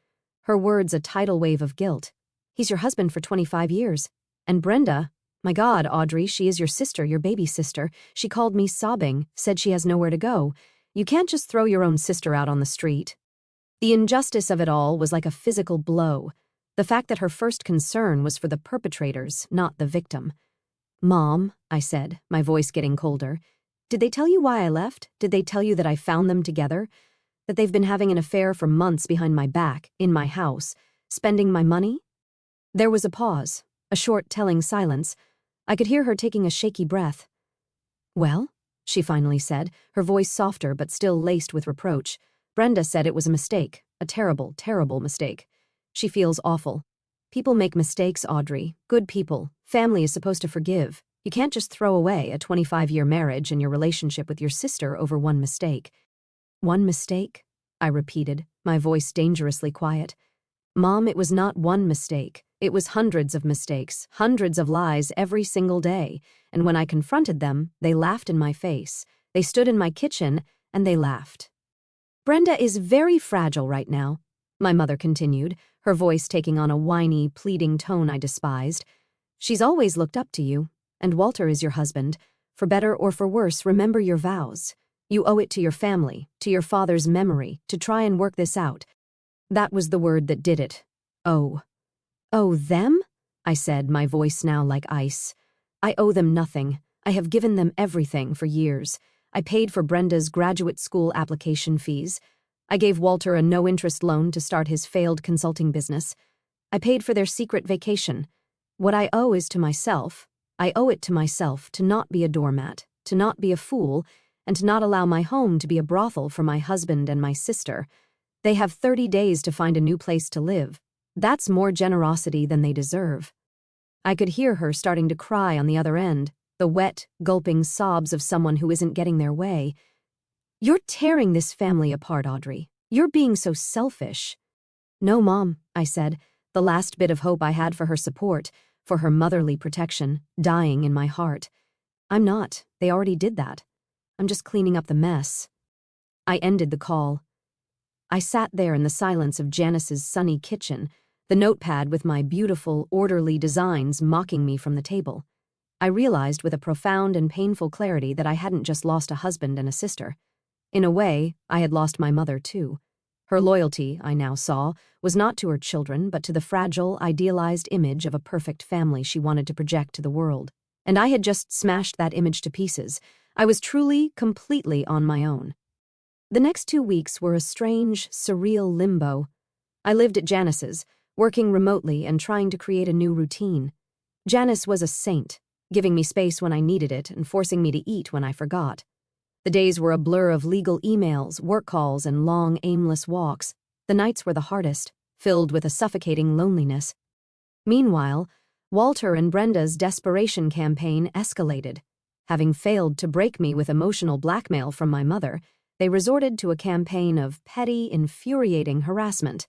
Her words a tidal wave of guilt. "He's your husband for 25 years. And Brenda, my God, Audrey, she is your sister, your baby sister. She called me sobbing, said she has nowhere to go. You can't just throw your own sister out on the street." The injustice of it all was like a physical blow. The fact that her first concern was for the perpetrators, not the victim. "Mom," I said, my voice getting colder, "did they tell you why I left? Did they tell you that I found them together? That they've been having an affair for months behind my back, in my house, spending my money?" There was a pause, a short telling silence. I could hear her taking a shaky breath. "Well," she finally said, her voice softer but still laced with reproach. "Brenda said it was a mistake, a terrible, terrible mistake. She feels awful. People make mistakes, Audrey. Good people. Family is supposed to forgive. You can't just throw away a 25-year marriage and your relationship with your sister over one mistake." "One mistake?" I repeated, my voice dangerously quiet. "Mom, it was not one mistake. It was hundreds of mistakes, hundreds of lies every single day. And when I confronted them, they laughed in my face. They stood in my kitchen, and they laughed." "Brenda is very fragile right now," my mother continued, her voice taking on a whiny, pleading tone I despised. "She's always looked up to you, and Walter is your husband. For better or for worse, remember your vows. You owe it to your family, to your father's memory, to try and work this out." That was the word that did it. "Oh." "Oh, them?" I said, my voice now like ice. "I owe them nothing. I have given them everything for years. I paid for Brenda's graduate school application fees. I gave Walter a no-interest loan to start his failed consulting business. I paid for their secret vacation. What I owe is to myself. I owe it to myself to not be a doormat, to not be a fool, and to not allow my home to be a brothel for my husband and my sister. They have 30 days to find a new place to live. That's more generosity than they deserve." I could hear her starting to cry on the other end, the wet, gulping sobs of someone who isn't getting their way. "You're tearing this family apart, Audrey. You're being so selfish." No, Mom, I said, the last bit of hope I had for her support, for her motherly protection, dying in my heart. I'm not. They already did that. I'm just cleaning up the mess. I ended the call. I sat there in the silence of Janice's sunny kitchen, the notepad with my beautiful, orderly designs mocking me from the table. I realized with a profound and painful clarity that I hadn't just lost a husband and a sister. In a way, I had lost my mother, too. Her loyalty, I now saw, was not to her children, but to the fragile, idealized image of a perfect family she wanted to project to the world. And I had just smashed that image to pieces. I was truly, completely on my own. The next 2 weeks were a strange, surreal limbo. I lived at Janice's, working remotely and trying to create a new routine. Janice was a saint, giving me space when I needed it and forcing me to eat when I forgot. The days were a blur of legal emails, work calls, and long, aimless walks. The nights were the hardest, filled with a suffocating loneliness. Meanwhile, Walter and Brenda's desperation campaign escalated. Having failed to break me with emotional blackmail from my mother, they resorted to a campaign of petty, infuriating harassment.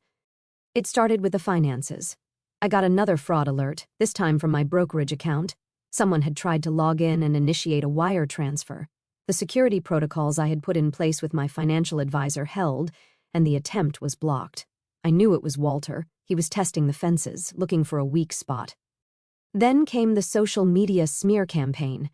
It started with the finances. I got another fraud alert, this time from my brokerage account. Someone had tried to log in and initiate a wire transfer. The security protocols I had put in place with my financial advisor held, and the attempt was blocked. I knew it was Walter. He was testing the fences, looking for a weak spot. Then came the social media smear campaign.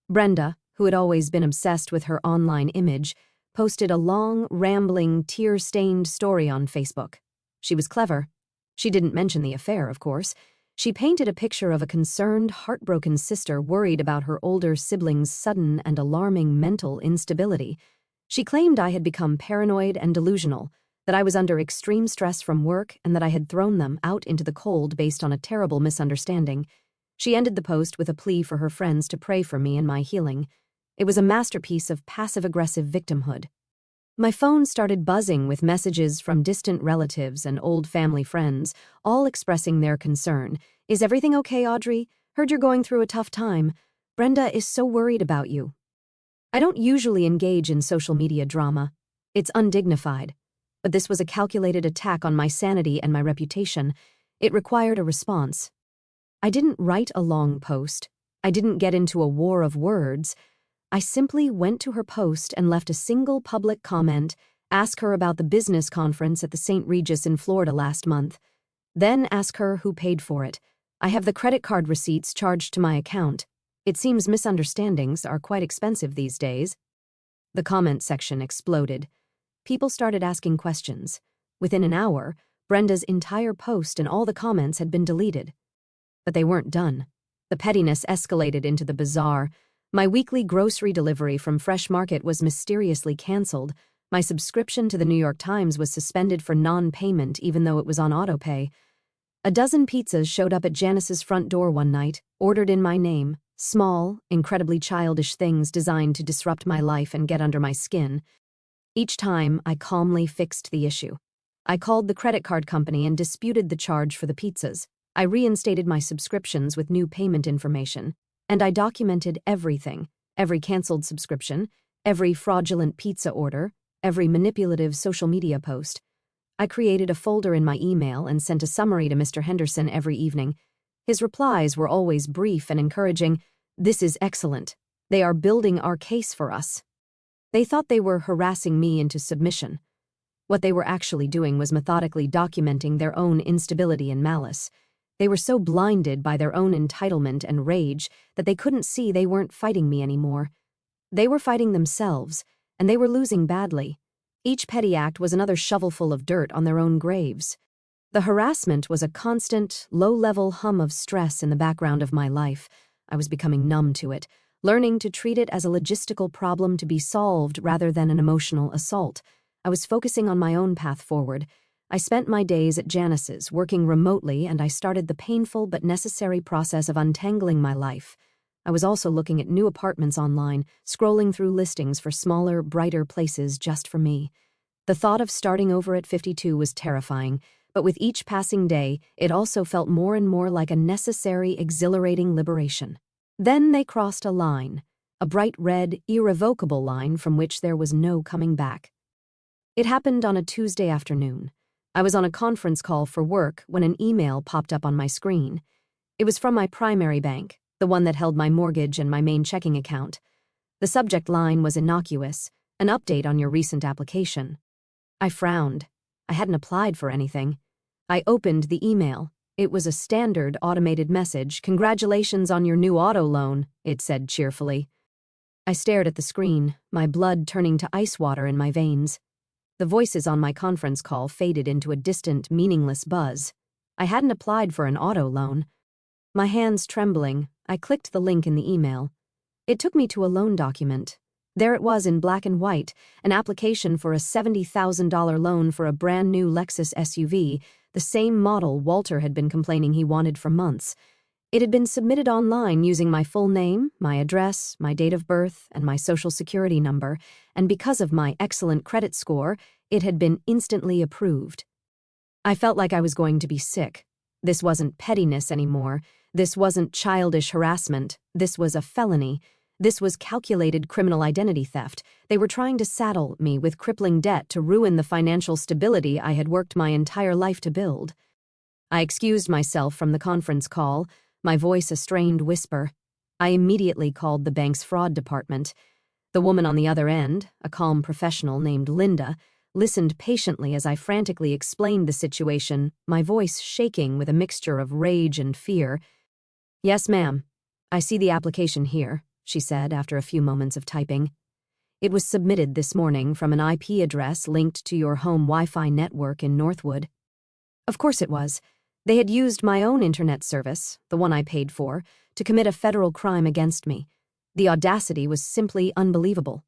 Brenda, who had always been obsessed with her online image, posted a long, rambling, tear-stained story on Facebook. She was clever. She didn't mention the affair, of course. She painted a picture of a concerned, heartbroken sister worried about her older sibling's sudden and alarming mental instability. She claimed I had become paranoid and delusional, that I was under extreme stress from work and that I had thrown them out into the cold based on a terrible misunderstanding. She ended the post with a plea for her friends to pray for me and my healing. It was a masterpiece of passive-aggressive victimhood. My phone started buzzing with messages from distant relatives and old family friends, all expressing their concern. Is everything okay, Audrey? Heard you're going through a tough time. Brenda is so worried about you. I don't usually engage in social media drama. It's undignified. But this was a calculated attack on my sanity and my reputation. It required a response. I didn't write a long post. I didn't get into a war of words. I simply went to her post and left a single public comment, ask her about the business conference at the St. Regis in Florida last month. Then ask her who paid for it. I have the credit card receipts charged to my account. It seems misunderstandings are quite expensive these days. The comment section exploded. People started asking questions. Within an hour, Brenda's entire post and all the comments had been deleted. But they weren't done. The pettiness escalated into the bizarre. My weekly grocery delivery from Fresh Market was mysteriously canceled. My subscription to the New York Times was suspended for non-payment even though it was on autopay. A dozen pizzas showed up at Janice's front door one night, ordered in my name. Small, incredibly childish things designed to disrupt my life and get under my skin. Each time, I calmly fixed the issue. I called the credit card company and disputed the charge for the pizzas. I reinstated my subscriptions with new payment information. And I documented everything, every canceled subscription, every fraudulent pizza order, every manipulative social media post. I created a folder in my email and sent a summary to Mr. Henderson every evening. His replies were always brief and encouraging. This is excellent. They are building our case for us. They thought they were harassing me into submission. What they were actually doing was methodically documenting their own instability and malice. They were so blinded by their own entitlement and rage that they couldn't see they weren't fighting me anymore. They were fighting themselves, and they were losing badly. Each petty act was another shovelful of dirt on their own graves. The harassment was a constant, low-level hum of stress in the background of my life. I was becoming numb to it, learning to treat it as a logistical problem to be solved rather than an emotional assault. I was focusing on my own path forward. I spent my days at Janice's, working remotely, and I started the painful but necessary process of untangling my life. I was also looking at new apartments online, scrolling through listings for smaller, brighter places just for me. The thought of starting over at 52 was terrifying, but with each passing day, it also felt more and more like a necessary, exhilarating liberation. Then they crossed a line, a bright red, irrevocable line from which there was no coming back. It happened on a Tuesday afternoon. I was on a conference call for work when an email popped up on my screen. It was from my primary bank, the one that held my mortgage and my main checking account. The subject line was innocuous, an update on your recent application. I frowned. I hadn't applied for anything. I opened the email. It was a standard automated message. "Congratulations on your new auto loan," it said cheerfully. I stared at the screen, my blood turning to ice water in my veins. The voices on my conference call faded into a distant, meaningless buzz. I hadn't applied for an auto loan. My hands trembling, I clicked the link in the email. It took me to a loan document. There it was in black and white, an application for a $70,000 loan for a brand new Lexus SUV, the same model Walter had been complaining he wanted for months. It had been submitted online using my full name, my address, my date of birth, and my social security number, and because of my excellent credit score, it had been instantly approved. I felt like I was going to be sick. This wasn't pettiness anymore. This wasn't childish harassment. This was a felony. This was calculated criminal identity theft. They were trying to saddle me with crippling debt to ruin the financial stability I had worked my entire life to build. I excused myself from the conference call, my voice a strained whisper. I immediately called the bank's fraud department. The woman on the other end, a calm professional named Linda, listened patiently as I frantically explained the situation, my voice shaking with a mixture of rage and fear. "Yes, ma'am. I see the application here," she said after a few moments of typing. "It was submitted this morning from an IP address linked to your home Wi-Fi network in Northwood." Of course it was. They had used my own internet service, the one I paid for, to commit a federal crime against me. The audacity was simply unbelievable.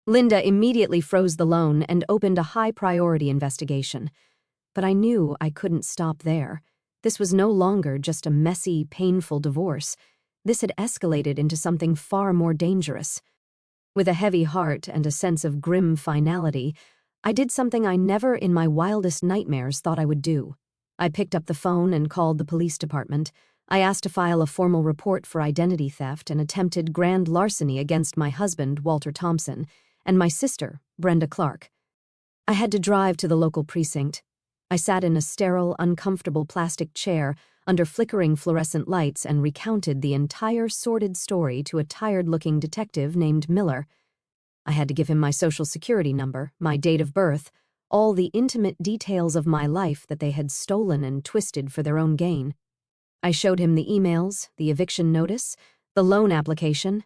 Linda immediately froze the loan and opened a high-priority investigation. But I knew I couldn't stop there. This was no longer just a messy, painful divorce. This had escalated into something far more dangerous. With a heavy heart and a sense of grim finality, I did something I never in my wildest nightmares thought I would do. I picked up the phone and called the police department. I asked to file a formal report for identity theft and attempted grand larceny against my husband, Walter Thompson, and my sister, Brenda Clark. I had to drive to the local precinct. I sat in a sterile, uncomfortable plastic chair under flickering fluorescent lights and recounted the entire sordid story to a tired-looking detective named Miller. I had to give him my social security number, my date of birth, all the intimate details of my life that they had stolen and twisted for their own gain. I showed him the emails, the eviction notice, the loan application.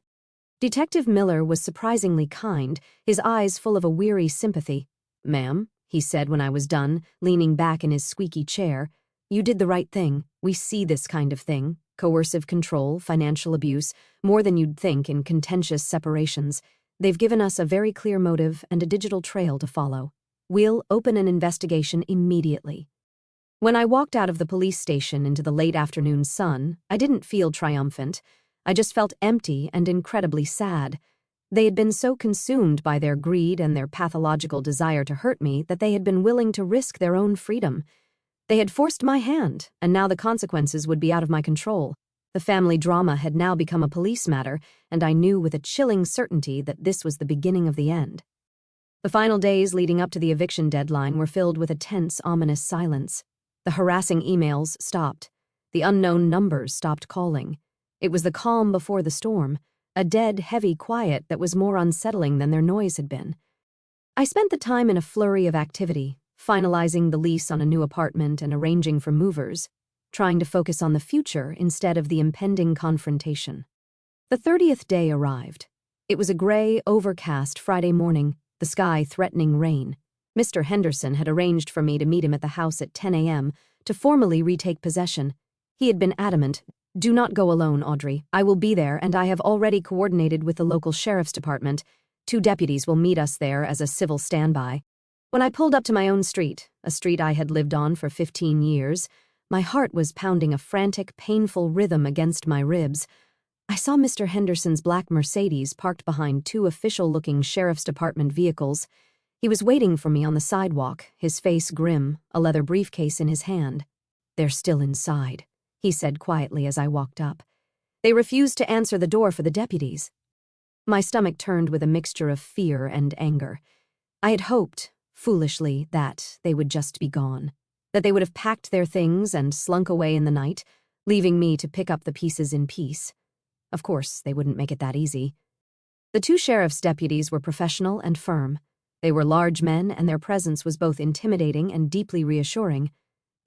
Detective Miller was surprisingly kind, his eyes full of a weary sympathy. "Ma'am," he said when I was done, leaning back in his squeaky chair, "you did the right thing. We see this kind of thing, coercive control, financial abuse, more than you'd think in contentious separations. They've given us a very clear motive and a digital trail to follow. We'll open an investigation immediately." When I walked out of the police station into the late afternoon sun, I didn't feel triumphant. I just felt empty and incredibly sad. They had been so consumed by their greed and their pathological desire to hurt me that they had been willing to risk their own freedom. They had forced my hand, and now the consequences would be out of my control. The family drama had now become a police matter, and I knew with a chilling certainty that this was the beginning of the end. The final days leading up to the eviction deadline were filled with a tense, ominous silence. The harassing emails stopped. The unknown numbers stopped calling. It was the calm before the storm, a dead, heavy quiet that was more unsettling than their noise had been. I spent the time in a flurry of activity, finalizing the lease on a new apartment and arranging for movers, trying to focus on the future instead of the impending confrontation. The 30th day arrived. It was a gray, overcast Friday morning, the sky threatening rain. Mr. Henderson had arranged for me to meet him at the house at 10 a.m. to formally retake possession. He had been adamant, "Do not go alone, Audrey. I will be there, and I have already coordinated with the local sheriff's department. 2 deputies will meet us there as a civil standby." When I pulled up to my own street, a street I had lived on for 15 years, my heart was pounding a frantic, painful rhythm against my ribs. I saw Mr. Henderson's black Mercedes parked behind 2 official-looking sheriff's department vehicles. He was waiting for me on the sidewalk, his face grim, a leather briefcase in his hand. "They're still inside," he said quietly as I walked up. "They refused to answer the door for the deputies." My stomach turned with a mixture of fear and anger. I had hoped, foolishly, that they would just be gone, that they would have packed their things and slunk away in the night, leaving me to pick up the pieces in peace. Of course, they wouldn't make it that easy. The two sheriff's deputies were professional and firm. They were large men, and their presence was both intimidating and deeply reassuring.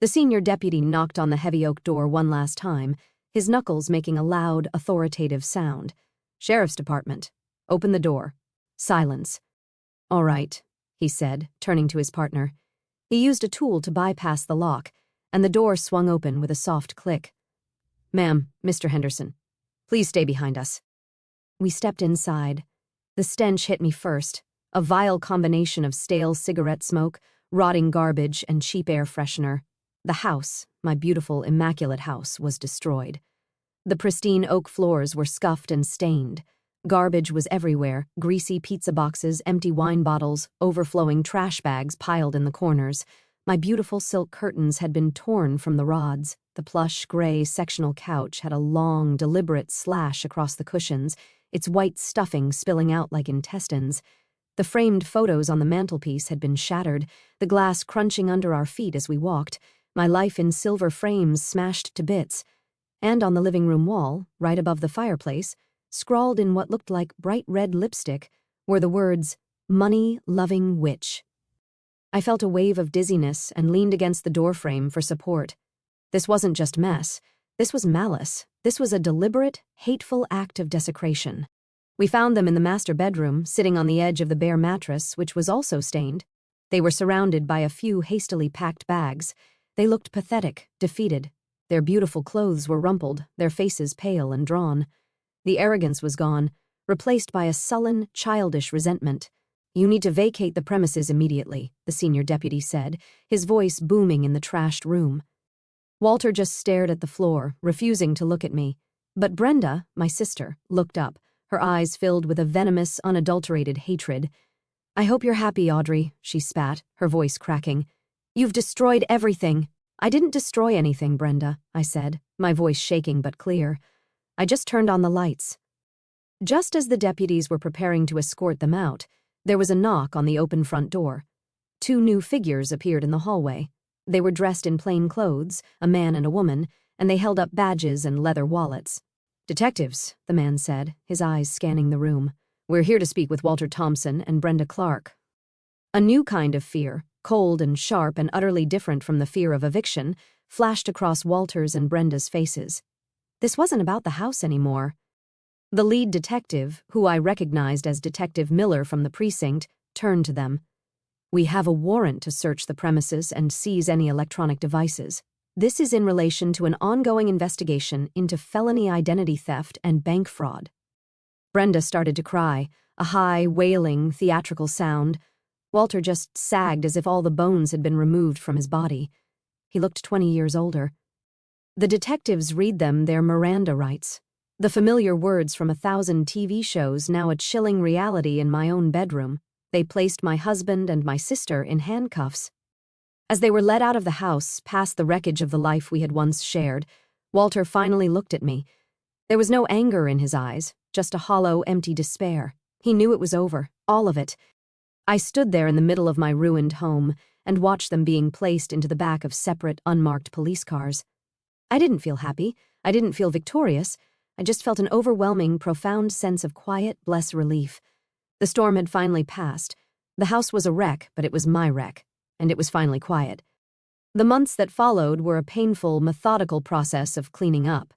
The senior deputy knocked on the heavy oak door one last time, his knuckles making a loud, authoritative sound. "Sheriff's Department. Open the door." Silence. "All right," he said, turning to his partner. He used a tool to bypass the lock, and the door swung open with a soft click. "Ma'am, Mr. Henderson, please stay behind us." We stepped inside. The stench hit me first, a vile combination of stale cigarette smoke, rotting garbage, and cheap air freshener. The house, my beautiful, immaculate house, was destroyed. The pristine oak floors were scuffed and stained. Garbage was everywhere, greasy pizza boxes, empty wine bottles, overflowing trash bags piled in the corners. My beautiful silk curtains had been torn from the rods. The plush, gray, sectional couch had a long, deliberate slash across the cushions, its white stuffing spilling out like intestines. The framed photos on the mantelpiece had been shattered, the glass crunching under our feet as we walked, my life in silver frames smashed to bits. And on the living room wall, right above the fireplace, scrawled in what looked like bright red lipstick, were the words, "Money-loving witch." I felt a wave of dizziness and leaned against the doorframe for support. This wasn't just mess. This was malice. This was a deliberate, hateful act of desecration. We found them in the master bedroom, sitting on the edge of the bare mattress, which was also stained. They were surrounded by a few hastily packed bags. They looked pathetic, defeated. Their beautiful clothes were rumpled, their faces pale and drawn. The arrogance was gone, replaced by a sullen, childish resentment. "You need to vacate the premises immediately," the senior deputy said, his voice booming in the trashed room. Walter just stared at the floor, refusing to look at me. But Brenda, my sister, looked up, her eyes filled with a venomous, unadulterated hatred. "I hope you're happy, Audrey," she spat, her voice cracking. "You've destroyed everything." "I didn't destroy anything, Brenda," I said, my voice shaking but clear. "I just turned on the lights." Just as the deputies were preparing to escort them out, there was a knock on the open front door. Two new figures appeared in the hallway. They were dressed in plain clothes, a man and a woman, and they held up badges and leather wallets. "Detectives," the man said, his eyes scanning the room. "We're here to speak with Walter Thompson and Brenda Clark." A new kind of fear, cold and sharp and utterly different from the fear of eviction, flashed across Walter's and Brenda's faces. This wasn't about the house anymore. The lead detective, who I recognized as Detective Miller from the precinct, turned to them. "We have a warrant to search the premises and seize any electronic devices. This is in relation to an ongoing investigation into felony identity theft and bank fraud." Brenda started to cry, a high, wailing, theatrical sound. Walter just sagged as if all the bones had been removed from his body. He looked 20 years older. The detectives read them their Miranda rights. The familiar words from 1,000 TV shows, now a chilling reality in my own bedroom. They placed my husband and my sister in handcuffs. As they were led out of the house, past the wreckage of the life we had once shared, Walter finally looked at me. There was no anger in his eyes, just a hollow, empty despair. He knew it was over, all of it. I stood there in the middle of my ruined home and watched them being placed into the back of separate, unmarked police cars. I didn't feel happy. I didn't feel victorious. I just felt an overwhelming, profound sense of quiet, blessed relief. The storm had finally passed. The house was a wreck, but it was my wreck, and it was finally quiet. The months that followed were a painful, methodical process of cleaning up.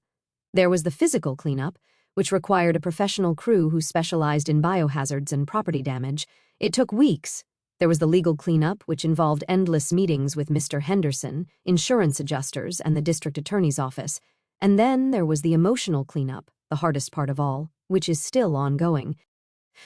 There was the physical cleanup, which required a professional crew who specialized in biohazards and property damage. It took weeks. There was the legal cleanup, which involved endless meetings with Mr. Henderson, insurance adjusters, and the district attorney's office. And then there was the emotional cleanup, the hardest part of all, which is still ongoing.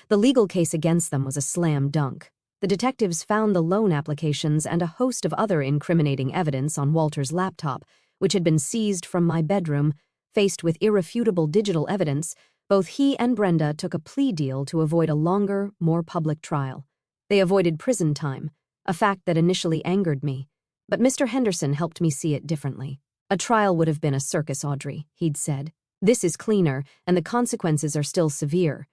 The legal case against them was a slam dunk. The detectives found the loan applications and a host of other incriminating evidence on Walter's laptop, which had been seized from my bedroom. Faced with irrefutable digital evidence, both he and Brenda took a plea deal to avoid a longer, more public trial. They avoided prison time, a fact that initially angered me. But Mr. Henderson helped me see it differently. "A trial would have been a circus, Audrey," he'd said. "This is cleaner, and the consequences are still severe."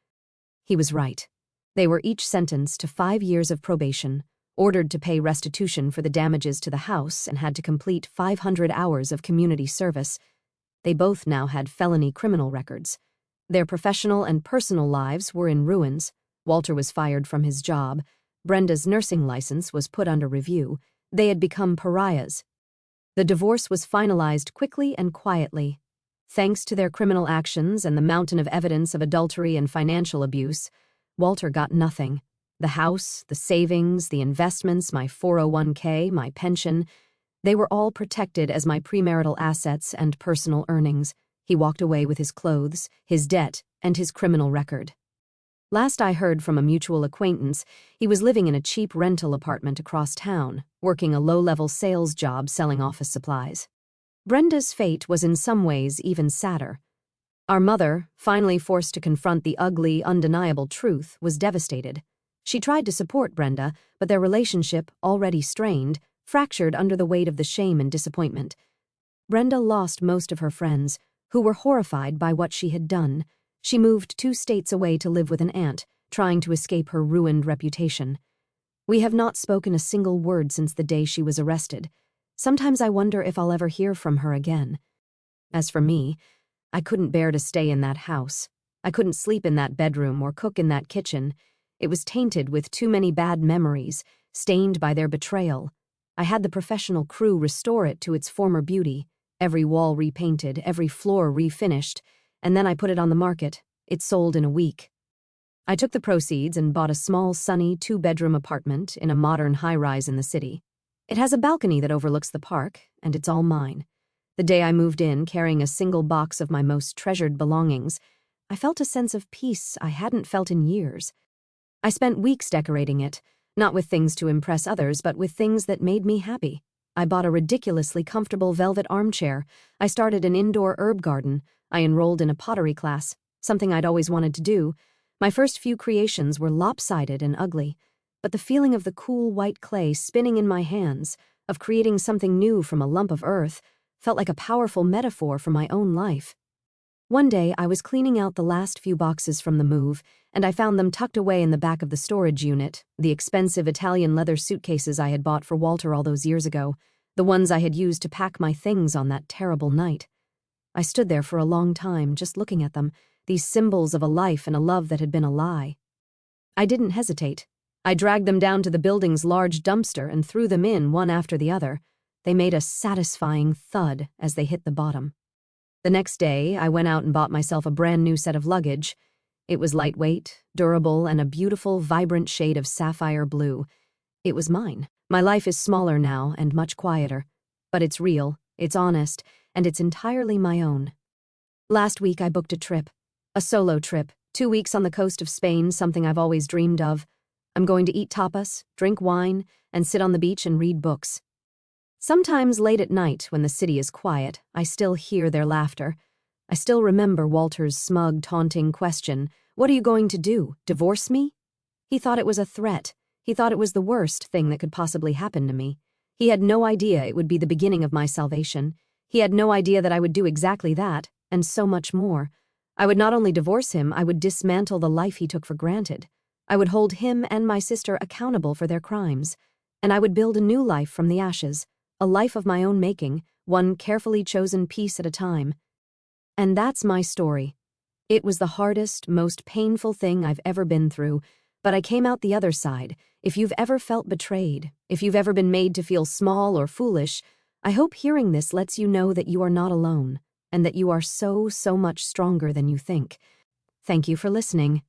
He was right. They were each sentenced to 5 years of probation, ordered to pay restitution for the damages to the house, and had to complete 500 hours of community service. They both now had felony criminal records. Their professional and personal lives were in ruins. Walter was fired from his job. Brenda's nursing license was put under review. They had become pariahs. The divorce was finalized quickly and quietly. Thanks to their criminal actions and the mountain of evidence of adultery and financial abuse, Walter got nothing. The house, the savings, the investments, my 401k, my pension, they were all protected as my premarital assets and personal earnings. He walked away with his clothes, his debt, and his criminal record. Last I heard from a mutual acquaintance, he was living in a cheap rental apartment across town, working a low-level sales job selling office supplies. Brenda's fate was in some ways even sadder. Our mother, finally forced to confront the ugly, undeniable truth, was devastated. She tried to support Brenda, but their relationship, already strained, fractured under the weight of the shame and disappointment. Brenda lost most of her friends, who were horrified by what she had done. She moved 2 states away to live with an aunt, trying to escape her ruined reputation. We have not spoken a single word since the day she was arrested. Sometimes I wonder if I'll ever hear from her again. As for me, I couldn't bear to stay in that house. I couldn't sleep in that bedroom or cook in that kitchen. It was tainted with too many bad memories, stained by their betrayal. I had the professional crew restore it to its former beauty, every wall repainted, every floor refinished, and then I put it on the market. It sold in a week. I took the proceeds and bought a small, sunny 2-bedroom apartment in a modern high-rise in the city. It has a balcony that overlooks the park, and it's all mine. The day I moved in, carrying a single box of my most treasured belongings, I felt a sense of peace I hadn't felt in years. I spent weeks decorating it, not with things to impress others, but with things that made me happy. I bought a ridiculously comfortable velvet armchair. I started an indoor herb garden. I enrolled in a pottery class, something I'd always wanted to do. My first few creations were lopsided and ugly, but the feeling of the cool white clay spinning in my hands, of creating something new from a lump of earth, felt like a powerful metaphor for my own life. One day, I was cleaning out the last few boxes from the move, and I found them tucked away in the back of the storage unit, the expensive Italian leather suitcases I had bought for Walter all those years ago, the ones I had used to pack my things on that terrible night. I stood there for a long time, just looking at them, these symbols of a life and a love that had been a lie. I didn't hesitate. I dragged them down to the building's large dumpster and threw them in one after the other. They made a satisfying thud as they hit the bottom. The next day, I went out and bought myself a brand new set of luggage. It was lightweight, durable, and a beautiful, vibrant shade of sapphire blue. It was mine. My life is smaller now and much quieter. But it's real, it's honest, and it's entirely my own. Last week, I booked a trip. A solo trip, 2 weeks on the coast of Spain, something I've always dreamed of. I'm going to eat tapas, drink wine, and sit on the beach and read books. Sometimes late at night, when the city is quiet, I still hear their laughter. I still remember Walter's smug, taunting question, "What are you going to do, divorce me?" He thought it was a threat. He thought it was the worst thing that could possibly happen to me. He had no idea it would be the beginning of my salvation. He had no idea that I would do exactly that, and so much more. I would not only divorce him, I would dismantle the life he took for granted. I would hold him and my sister accountable for their crimes. And I would build a new life from the ashes, a life of my own making, one carefully chosen piece at a time. And that's my story. It was the hardest, most painful thing I've ever been through, but I came out the other side. If you've ever felt betrayed, if you've ever been made to feel small or foolish, I hope hearing this lets you know that you are not alone, and that you are so much stronger than you think. Thank you for listening.